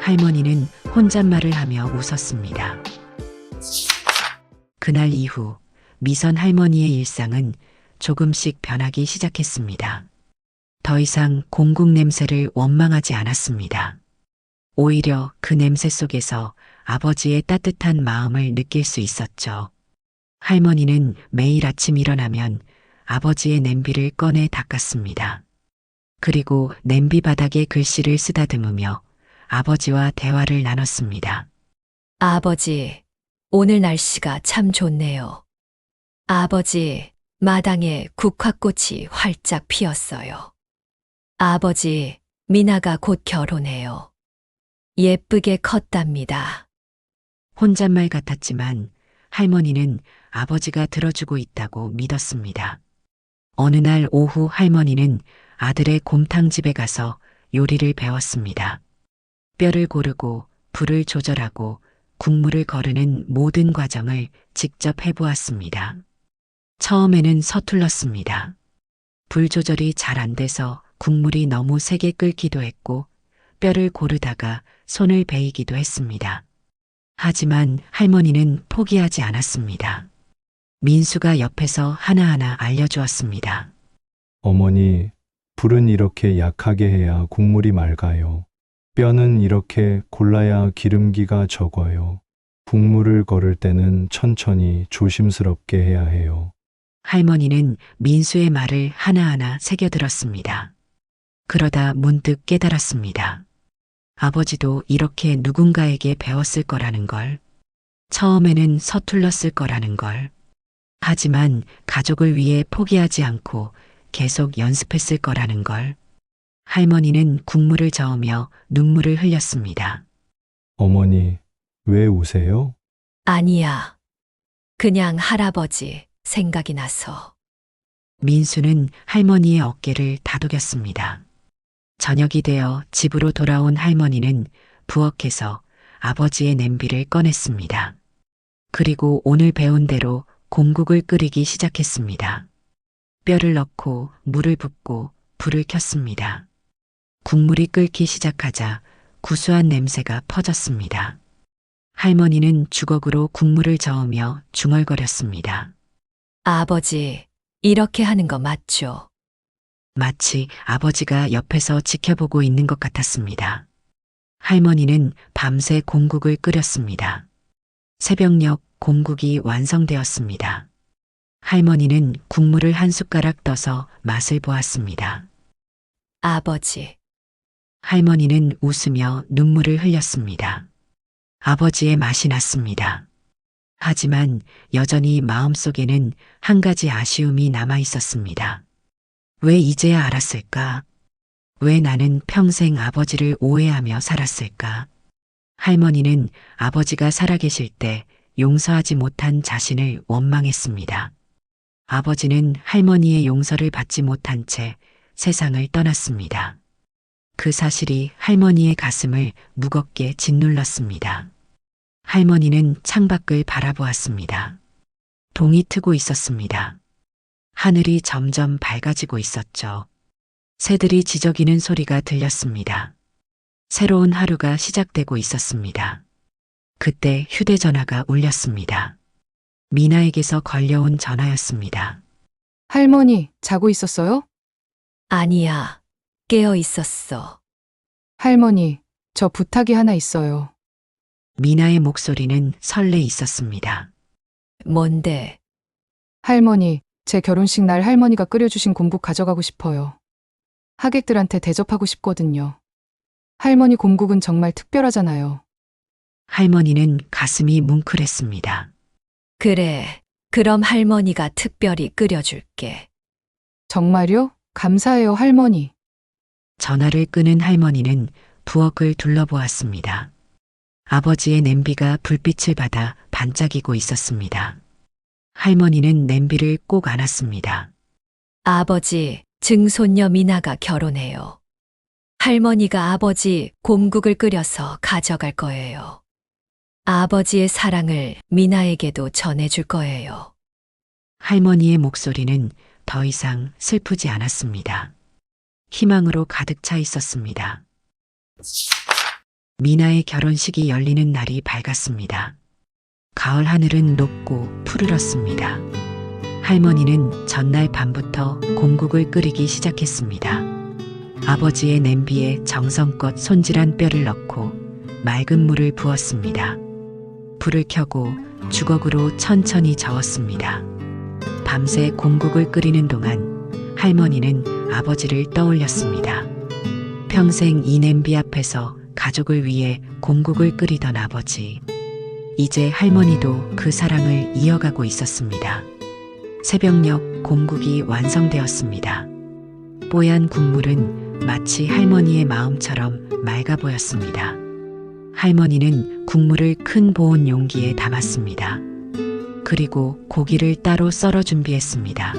할머니는 혼잣말을 하며 웃었습니다. 그날 이후 미선 할머니의 일상은 조금씩 변하기 시작했습니다. 더 이상 곰국 냄새를 원망하지 않았습니다. 오히려 그 냄새 속에서 아버지의 따뜻한 마음을 느낄 수 있었죠. 할머니는 매일 아침 일어나면 아버지의 냄비를 꺼내 닦았습니다. 그리고 냄비 바닥에 글씨를 쓰다듬으며 아버지와 대화를 나눴습니다. 아버지, 오늘 날씨가 참 좋네요. 아버지, 마당에 국화꽃이 활짝 피었어요. 아버지, 미나가 곧 결혼해요. 예쁘게 컸답니다. 혼잣말 같았지만 할머니는 아버지가 들어주고 있다고 믿었습니다. 어느 날 오후 할머니는 아들의 곰탕집에 가서 요리를 배웠습니다. 뼈를 고르고 불을 조절하고 국물을 거르는 모든 과정을 직접 해보았습니다. 처음에는 서툴렀습니다. 불 조절이 잘 안 돼서 국물이 너무 세게 끓기도 했고 뼈를 고르다가 손을 베이기도 했습니다. 하지만 할머니는 포기하지 않았습니다. 민수가 옆에서 하나하나 알려주었습니다. 어머니, 불은 이렇게 약하게 해야 국물이 맑아요. 뼈는 이렇게 골라야 기름기가 적어요. 국물을 거를 때는 천천히 조심스럽게 해야 해요. 할머니는 민수의 말을 하나하나 새겨들었습니다. 그러다 문득 깨달았습니다. 아버지도 이렇게 누군가에게 배웠을 거라는 걸. 처음에는 서툴렀을 거라는 걸. 하지만 가족을 위해 포기하지 않고 계속 연습했을 거라는 걸. 할머니는 국물을 저으며 눈물을 흘렸습니다. 어머니, 왜 우세요? 아니야. 그냥 할아버지 생각이 나서. 민수는 할머니의 어깨를 다독였습니다. 저녁이 되어 집으로 돌아온 할머니는 부엌에서 아버지의 냄비를 꺼냈습니다. 그리고 오늘 배운 대로 곰국을 끓이기 시작했습니다. 뼈를 넣고 물을 붓고 불을 켰습니다. 국물이 끓기 시작하자 구수한 냄새가 퍼졌습니다. 할머니는 주걱으로 국물을 저으며 중얼거렸습니다. 아버지, 이렇게 하는 거 맞죠? 마치 아버지가 옆에서 지켜보고 있는 것 같았습니다. 할머니는 밤새 곰국을 끓였습니다. 새벽녘 곰국이 완성되었습니다. 할머니는 국물을 한 숟가락 떠서 맛을 보았습니다. 아버지, 할머니는 웃으며 눈물을 흘렸습니다. 아버지의 맛이 났습니다. 하지만 여전히 마음속에는 한 가지 아쉬움이 남아 있었습니다. 왜 이제야 알았을까? 왜 나는 평생 아버지를 오해하며 살았을까? 할머니는 아버지가 살아계실 때 용서하지 못한 자신을 원망했습니다. 아버지는 할머니의 용서를 받지 못한 채 세상을 떠났습니다. 그 사실이 할머니의 가슴을 무겁게 짓눌렀습니다. 할머니는 창밖을 바라보았습니다. 동이 트고 있었습니다. 하늘이 점점 밝아지고 있었죠. 새들이 지저귀는 소리가 들렸습니다. 새로운 하루가 시작되고 있었습니다. 그때 휴대전화가 울렸습니다. 미나에게서 걸려온 전화였습니다. 할머니, 자고 있었어요? 아니야. 깨어 있었어. 할머니, 저 부탁이 하나 있어요. 미나의 목소리는 설레 있었습니다. 뭔데? 할머니, 제 결혼식 날 할머니가 끓여주신 곰국 가져가고 싶어요. 하객들한테 대접하고 싶거든요. 할머니 곰국은 정말 특별하잖아요. 할머니는 가슴이 뭉클했습니다. 그래. 그럼 할머니가 특별히 끓여줄게. 정말요? 감사해요, 할머니. 전화를 끄는 할머니는 부엌을 둘러보았습니다. 아버지의 냄비가 불빛을 받아 반짝이고 있었습니다. 할머니는 냄비를 꼭 안았습니다. 아버지, 증손녀 미나가 결혼해요. 할머니가 아버지 곰국을 끓여서 가져갈 거예요. 아버지의 사랑을 미나에게도 전해줄 거예요. 할머니의 목소리는 더 이상 슬프지 않았습니다. 희망으로 가득 차 있었습니다. 미나의 결혼식이 열리는 날이 밝았습니다. 가을 하늘은 높고 푸르렀습니다. 할머니는 전날 밤부터 곰국을 끓이기 시작했습니다. 아버지의 냄비에 정성껏 손질한 뼈를 넣고 맑은 물을 부었습니다. 불을 켜고 주걱으로 천천히 저었습니다. 밤새 곰국을 끓이는 동안 할머니는 아버지를 떠올렸습니다. 평생 이 냄비 앞에서 가족을 위해 곰국을 끓이던 아버지. 이제 할머니도 그 사랑을 이어가고 있었습니다. 새벽녘 곰국이 완성되었습니다. 뽀얀 국물은 마치 할머니의 마음처럼 맑아 보였습니다. 할머니는 국물을 큰 보온 용기에 담았습니다. 그리고 고기를 따로 썰어 준비했습니다.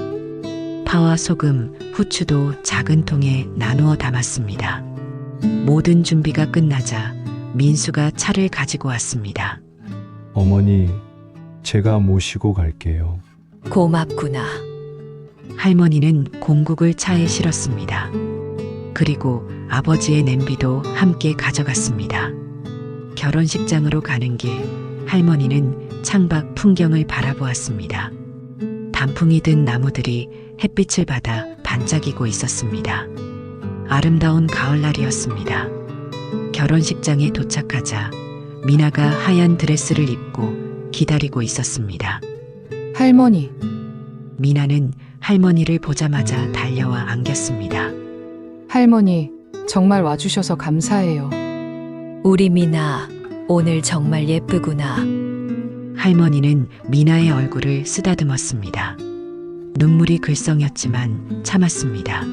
파와 소금, 후추도 작은 통에 나누어 담았습니다. 모든 준비가 끝나자 민수가 차를 가지고 왔습니다. 어머니, 제가 모시고 갈게요. 고맙구나. 할머니는 곰국을 차에 실었습니다. 그리고 아버지의 냄비도 함께 가져갔습니다. 결혼식장으로 가는 길, 할머니는 창밖 풍경을 바라보았습니다. 단풍이 든 나무들이 햇빛을 받아 반짝이고 있었습니다. 아름다운 가을날이었습니다. 결혼식장에 도착하자 미나가 하얀 드레스를 입고 기다리고 있었습니다. 할머니, 미나는 할머니를 보자마자 달려와 안겼습니다. 할머니, 정말 와주셔서 감사해요. 우리 미나, 오늘 정말 예쁘구나. 할머니는 미나의 얼굴을 쓰다듬었습니다. 눈물이 글썽였지만 참았습니다.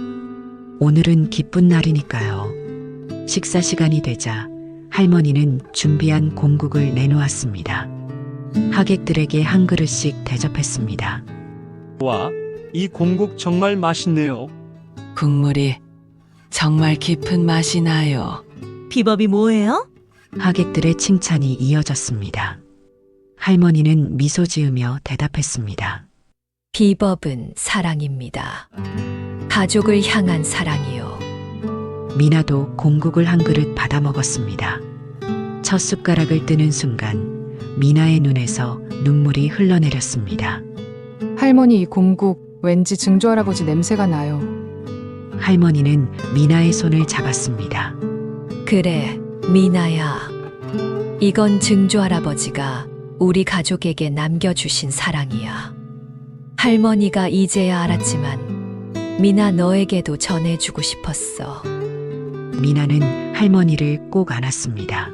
오늘은 기쁜 날이니까요. 식사 시간이 되자 할머니는 준비한 공국을 내놓았습니다. 하객들에게 한 그릇씩 대접했습니다. 와, 이 공국 정말 맛있네요. 국물이 정말 깊은 맛이 나요. 비법이 뭐예요? 하객들의 칭찬이 이어졌습니다. 할머니는 미소 지으며 대답했습니다. 비법은 사랑입니다. 가족을 향한 사랑이요. 미나도 공국을 한 그릇 받아 먹었습니다. 첫 숟가락을 뜨는 순간 미나의 눈에서 눈물이 흘러내렸습니다. 할머니 이 공국 왠지 증조할아버지 냄새가 나요. 할머니는 미나의 손을 잡았습니다. 그래, 미나야. 이건 증조 할아버지가 우리 가족에게 남겨주신 사랑이야. 할머니가 이제야 알았지만 미나 너에게도 전해주고 싶었어. 미나는 할머니를 꼭 안았습니다.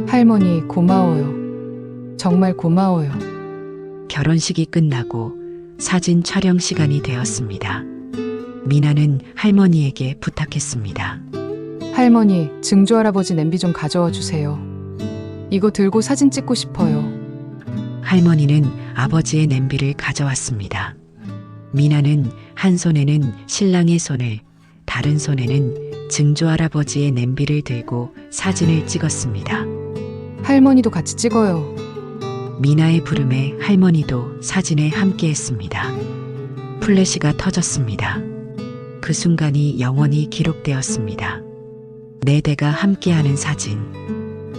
할머니 고마워요. 정말 고마워요. 결혼식이 끝나고 사진 촬영 시간이 되었습니다. 미나는 할머니에게 부탁했습니다. 할머니, 증조할아버지 냄비 좀 가져와 주세요. 이거 들고 사진 찍고 싶어요. 할머니는 아버지의 냄비를 가져왔습니다. 미나는 한 손에는 신랑의 손을, 다른 손에는 증조할아버지의 냄비를 들고 사진을 찍었습니다. 할머니도 같이 찍어요. 미나의 부름에 할머니도 사진에 함께했습니다. 플래시가 터졌습니다. 그 순간이 영원히 기록되었습니다. 네 대가 함께하는 사진.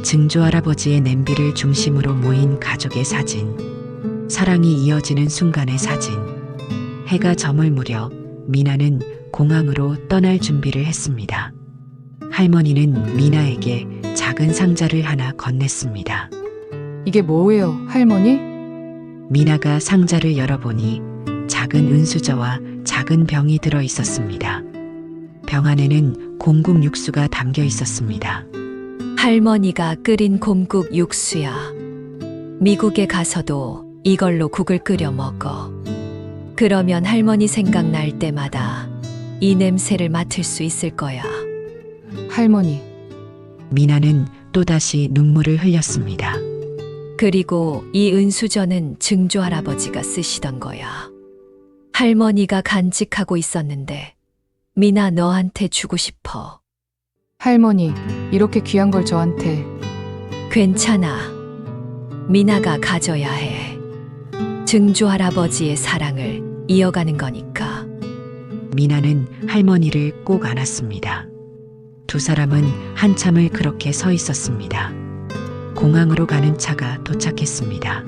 증조할아버지의 냄비를 중심으로 모인 가족의 사진. 사랑이 이어지는 순간의 사진. 해가 저물 무렵 미나는 공항으로 떠날 준비를 했습니다. 할머니는 미나에게 작은 상자를 하나 건넸습니다. 이게 뭐예요, 할머니? 미나가 상자를 열어보니 작은 은수저와 작은 병이 들어 있었습니다. 병 안에는 공국 육수가 담겨 있었습니다. 할머니가 끓인 곰국 육수야. 미국에 가서도 이걸로 국을 끓여 먹어. 그러면 할머니 생각날 때마다 이 냄새를 맡을 수 있을 거야. 할머니, 미나는 또다시 눈물을 흘렸습니다. 그리고 이 은수저는 증조 할아버지가 쓰시던 거야. 할머니가 간직하고 있었는데 미나 너한테 주고 싶어. 할머니, 이렇게 귀한 걸 저한테. 괜찮아. 미나가 가져야 해. 증조 할아버지의 사랑을 이어가는 거니까. 미나는 할머니를 꼭 안았습니다. 두 사람은 한참을 그렇게 서 있었습니다. 공항으로 가는 차가 도착했습니다.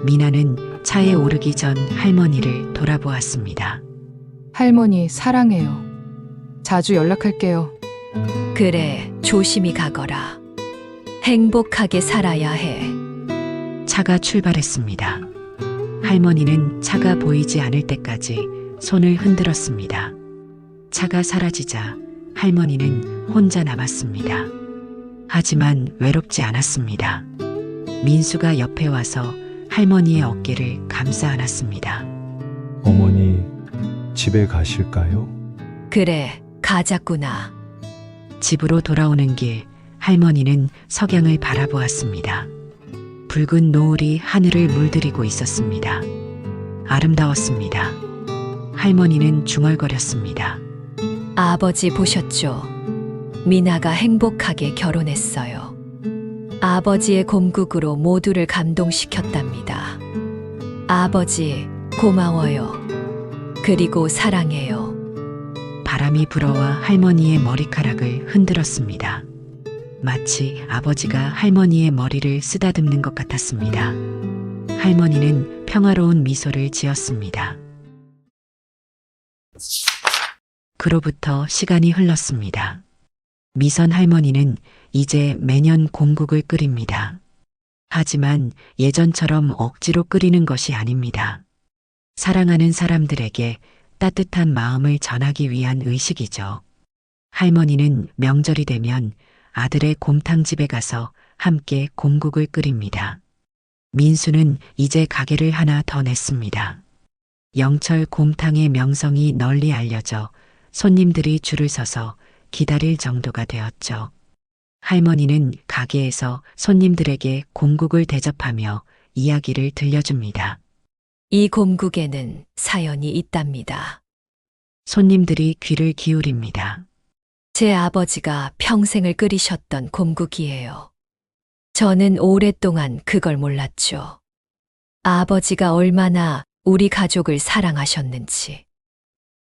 미나는 차에 오르기 전 할머니를 돌아보았습니다. 할머니, 사랑해요. 자주 연락할게요. 그래, 조심히 가거라. 행복하게 살아야 해. 차가 출발했습니다. 할머니는 차가 보이지 않을 때까지 손을 흔들었습니다. 차가 사라지자 할머니는 혼자 남았습니다. 하지만 외롭지 않았습니다. 민수가 옆에 와서 할머니의 어깨를 감싸 안았습니다. 어머니, 집에 가실까요? 그래, 가자꾸나. 집으로 돌아오는 길 할머니는 석양을 바라보았습니다. 붉은 노을이 하늘을 물들이고 있었습니다. 아름다웠습니다. 할머니는 중얼거렸습니다. 아버지 보셨죠? 미나가 행복하게 결혼했어요. 아버지의 곰국으로 모두를 감동시켰답니다. 아버지, 고마워요. 그리고 사랑해요. 바람이 불어와 할머니의 머리카락을 흔들었습니다. 마치 아버지가 할머니의 머리를 쓰다듬는 것 같았습니다. 할머니는 평화로운 미소를 지었습니다. 그로부터 시간이 흘렀습니다. 미선 할머니는 이제 매년 공국을 끓입니다. 하지만 예전처럼 억지로 끓이는 것이 아닙니다. 사랑하는 사람들에게 따뜻한 마음을 전하기 위한 의식이죠. 할머니는 명절이 되면 아들의 곰탕집에 가서 함께 곰국을 끓입니다. 민수는 이제 가게를 하나 더 냈습니다. 영철 곰탕의 명성이 널리 알려져 손님들이 줄을 서서 기다릴 정도가 되었죠. 할머니는 가게에서 손님들에게 곰국을 대접하며 이야기를 들려줍니다. 이 곰국에는 사연이 있답니다. 손님들이 귀를 기울입니다. 제 아버지가 평생을 끓이셨던 곰국이에요. 저는 오랫동안 그걸 몰랐죠. 아버지가 얼마나 우리 가족을 사랑하셨는지.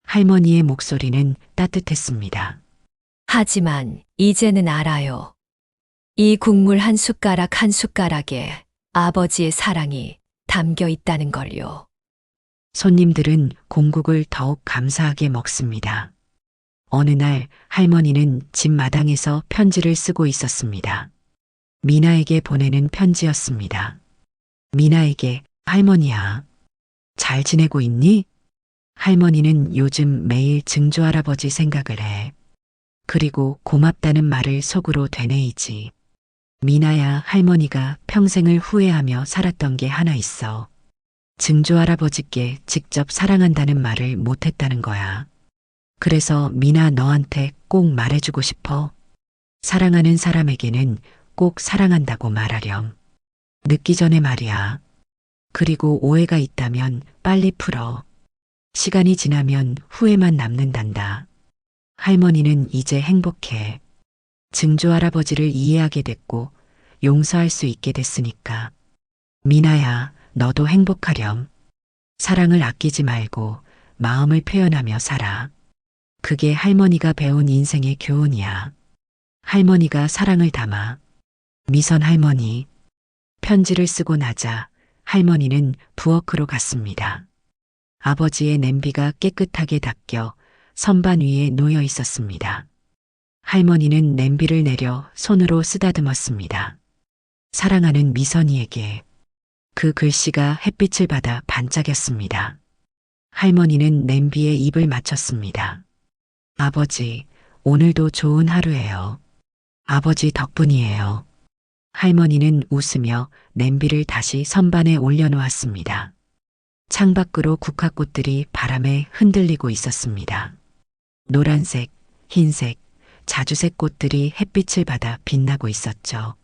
할머니의 목소리는 따뜻했습니다. 하지만 이제는 알아요. 이 국물 한 숟가락 한 숟가락에 아버지의 사랑이 담겨 있다는 걸요. 손님들은 곰국을 더욱 감사하게 먹습니다. 어느 날 할머니는 집 마당에서 편지를 쓰고 있었습니다. 미나에게 보내는 편지였습니다. 미나에게, 할머니야, 잘 지내고 있니? 할머니는 요즘 매일 증조할아버지 생각을 해. 그리고 고맙다는 말을 속으로 되뇌이지. 미나야, 할머니가 평생을 후회하며 살았던 게 하나 있어. 증조할아버지께 직접 사랑한다는 말을 못했다는 거야. 그래서 미나 너한테 꼭 말해주고 싶어. 사랑하는 사람에게는 꼭 사랑한다고 말하렴. 늦기 전에 말이야. 그리고 오해가 있다면 빨리 풀어. 시간이 지나면 후회만 남는단다. 할머니는 이제 행복해. 증조할아버지를 이해하게 됐고 용서할 수 있게 됐으니까. 미나야, 너도 행복하렴. 사랑을 아끼지 말고 마음을 표현하며 살아. 그게 할머니가 배운 인생의 교훈이야. 할머니가 사랑을 담아. 미선 할머니. 편지를 쓰고 나자 할머니는 부엌으로 갔습니다. 아버지의 냄비가 깨끗하게 닦여 선반 위에 놓여 있었습니다. 할머니는 냄비를 내려 손으로 쓰다듬었습니다. 사랑하는 미선이에게. 그 글씨가 햇빛을 받아 반짝였습니다. 할머니는 냄비에 입을 맞췄습니다. 아버지, 오늘도 좋은 하루예요. 아버지 덕분이에요. 할머니는 웃으며 냄비를 다시 선반에 올려놓았습니다. 창밖으로 국화꽃들이 바람에 흔들리고 있었습니다. 노란색, 흰색, 자주색 꽃들이 햇빛을 받아 빛나고 있었죠.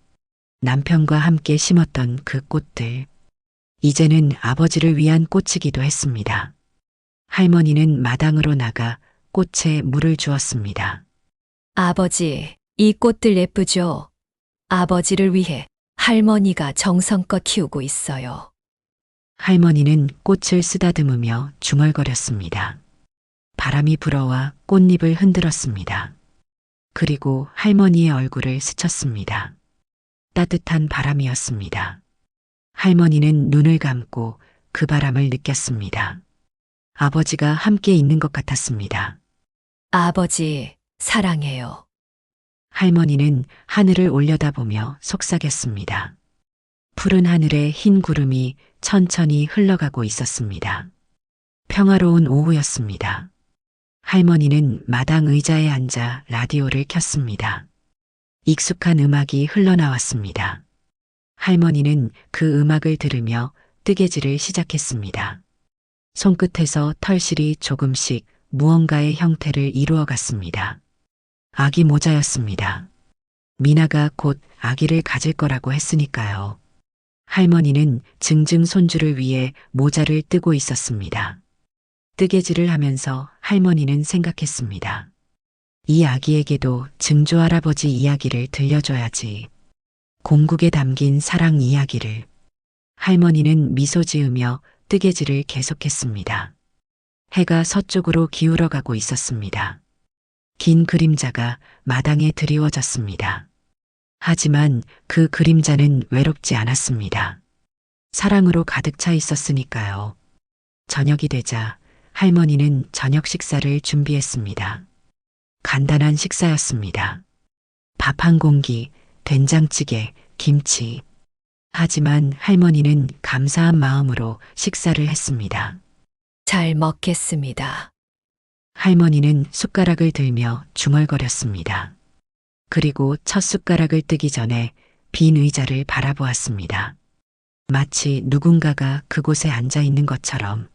남편과 함께 심었던 그 꽃들. 이제는 아버지를 위한 꽃이기도 했습니다. 할머니는 마당으로 나가 꽃에 물을 주었습니다. 아버지, 이 꽃들 예쁘죠? 아버지를 위해 할머니가 정성껏 키우고 있어요. 할머니는 꽃을 쓰다듬으며 중얼거렸습니다. 바람이 불어와 꽃잎을 흔들었습니다. 그리고 할머니의 얼굴을 스쳤습니다. 따뜻한 바람이었습니다. 할머니는 눈을 감고 그 바람을 느꼈습니다. 아버지가 함께 있는 것 같았습니다. 아버지, 사랑해요. 할머니는 하늘을 올려다보며 속삭였습니다. 푸른 하늘에 흰 구름이 천천히 흘러가고 있었습니다. 평화로운 오후였습니다. 할머니는 마당 의자에 앉아 라디오를 켰습니다. 익숙한 음악이 흘러나왔습니다. 할머니는 그 음악을 들으며 뜨개질을 시작했습니다. 손끝에서 털실이 조금씩 무언가의 형태를 이루어갔습니다. 아기 모자였습니다. 미나가 곧 아기를 가질 거라고 했으니까요. 할머니는 증증 손주를 위해 모자를 뜨고 있었습니다. 뜨개질을 하면서 할머니는 생각했습니다. 이 아기에게도 증조할아버지 이야기를 들려줘야지. 곰국에 담긴 사랑 이야기를. 할머니는 미소 지으며 뜨개질을 계속했습니다. 해가 서쪽으로 기울어가고 있었습니다. 긴 그림자가 마당에 드리워졌습니다. 하지만 그 그림자는 외롭지 않았습니다. 사랑으로 가득 차 있었으니까요. 저녁이 되자 할머니는 저녁 식사를 준비했습니다. 간단한 식사였습니다. 밥 한 공기, 된장찌개, 김치. 하지만 할머니는 감사한 마음으로 식사를 했습니다. 잘 먹겠습니다. 할머니는 숟가락을 들며 중얼거렸습니다. 그리고 첫 숟가락을 뜨기 전에 빈 의자를 바라보았습니다. 마치 누군가가 그곳에 앉아 있는 것처럼.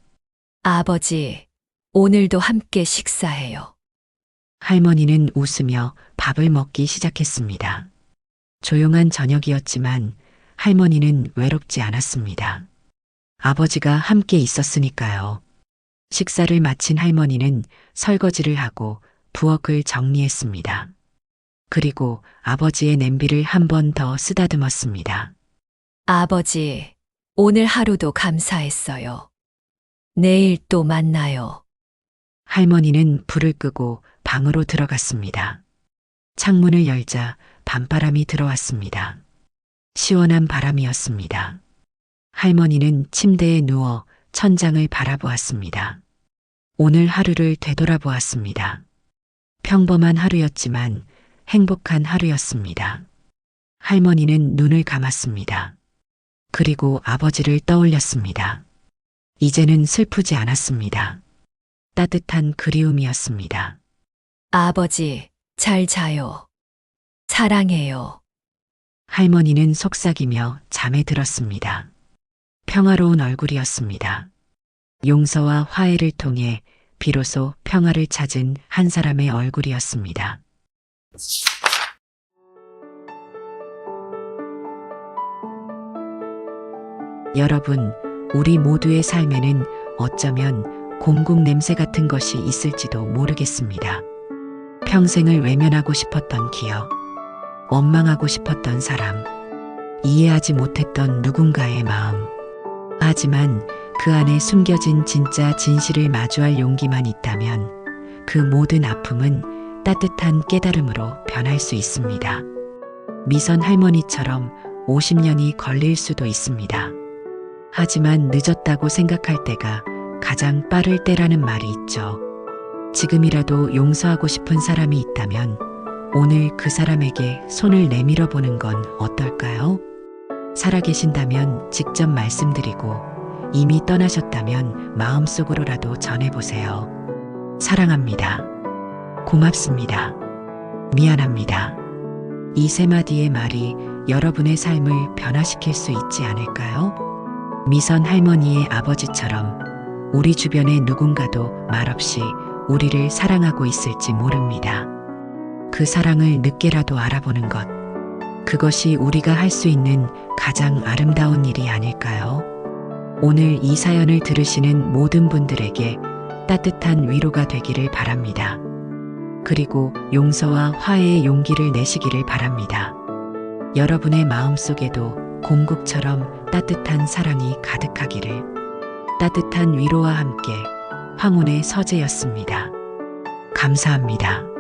아버지, 오늘도 함께 식사해요. 할머니는 웃으며 밥을 먹기 시작했습니다. 조용한 저녁이었지만 할머니는 외롭지 않았습니다. 아버지가 함께 있었으니까요. 식사를 마친 할머니는 설거지를 하고 부엌을 정리했습니다. 그리고 아버지의 냄비를 한 번 더 쓰다듬었습니다. 아버지, 오늘 하루도 감사했어요. 내일 또 만나요. 할머니는 불을 끄고 방으로 들어갔습니다. 창문을 열자 밤바람이 들어왔습니다. 시원한 바람이었습니다. 할머니는 침대에 누워 천장을 바라보았습니다. 오늘 하루를 되돌아보았습니다. 평범한 하루였지만 행복한 하루였습니다. 할머니는 눈을 감았습니다. 그리고 아버지를 떠올렸습니다. 이제는 슬프지 않았습니다. 따뜻한 그리움이었습니다. 아버지, 잘 자요. 사랑해요. 할머니는 속삭이며 잠에 들었습니다. 평화로운 얼굴이었습니다. 용서와 화해를 통해 비로소 평화를 찾은 한 사람의 얼굴이었습니다. 여러분, 우리 모두의 삶에는 어쩌면 곰국 냄새 같은 것이 있을지도 모르겠습니다. 평생을 외면하고 싶었던 기억, 원망하고 싶었던 사람, 이해하지 못했던 누군가의 마음. 하지만 그 안에 숨겨진 진짜 진실을 마주할 용기만 있다면 그 모든 아픔은 따뜻한 깨달음으로 변할 수 있습니다. 미선 할머니처럼 50년이 걸릴 수도 있습니다. 하지만 늦었다고 생각할 때가 가장 빠를 때라는 말이 있죠. 지금이라도 용서하고 싶은 사람이 있다면 오늘 그 사람에게 손을 내밀어 보는 건 어떨까요? 살아계신다면 직접 말씀드리고 이미 떠나셨다면 마음속으로라도 전해보세요. 사랑합니다. 고맙습니다. 미안합니다. 이 세 마디의 말이 여러분의 삶을 변화시킬 수 있지 않을까요? 미선 할머니의 아버지처럼 우리 주변의 누군가도 말없이 우리를 사랑하고 있을지 모릅니다. 그 사랑을 늦게라도 알아보는 것, 그것이 우리가 할 수 있는 가장 아름다운 일이 아닐까요? 오늘 이 사연을 들으시는 모든 분들에게 따뜻한 위로가 되기를 바랍니다. 그리고 용서와 화해의 용기를 내시기를 바랍니다. 여러분의 마음속에도 곰국처럼 따뜻한 사랑이 가득하기를. 따뜻한 위로와 함께 황혼의 서재였습니다. 감사합니다.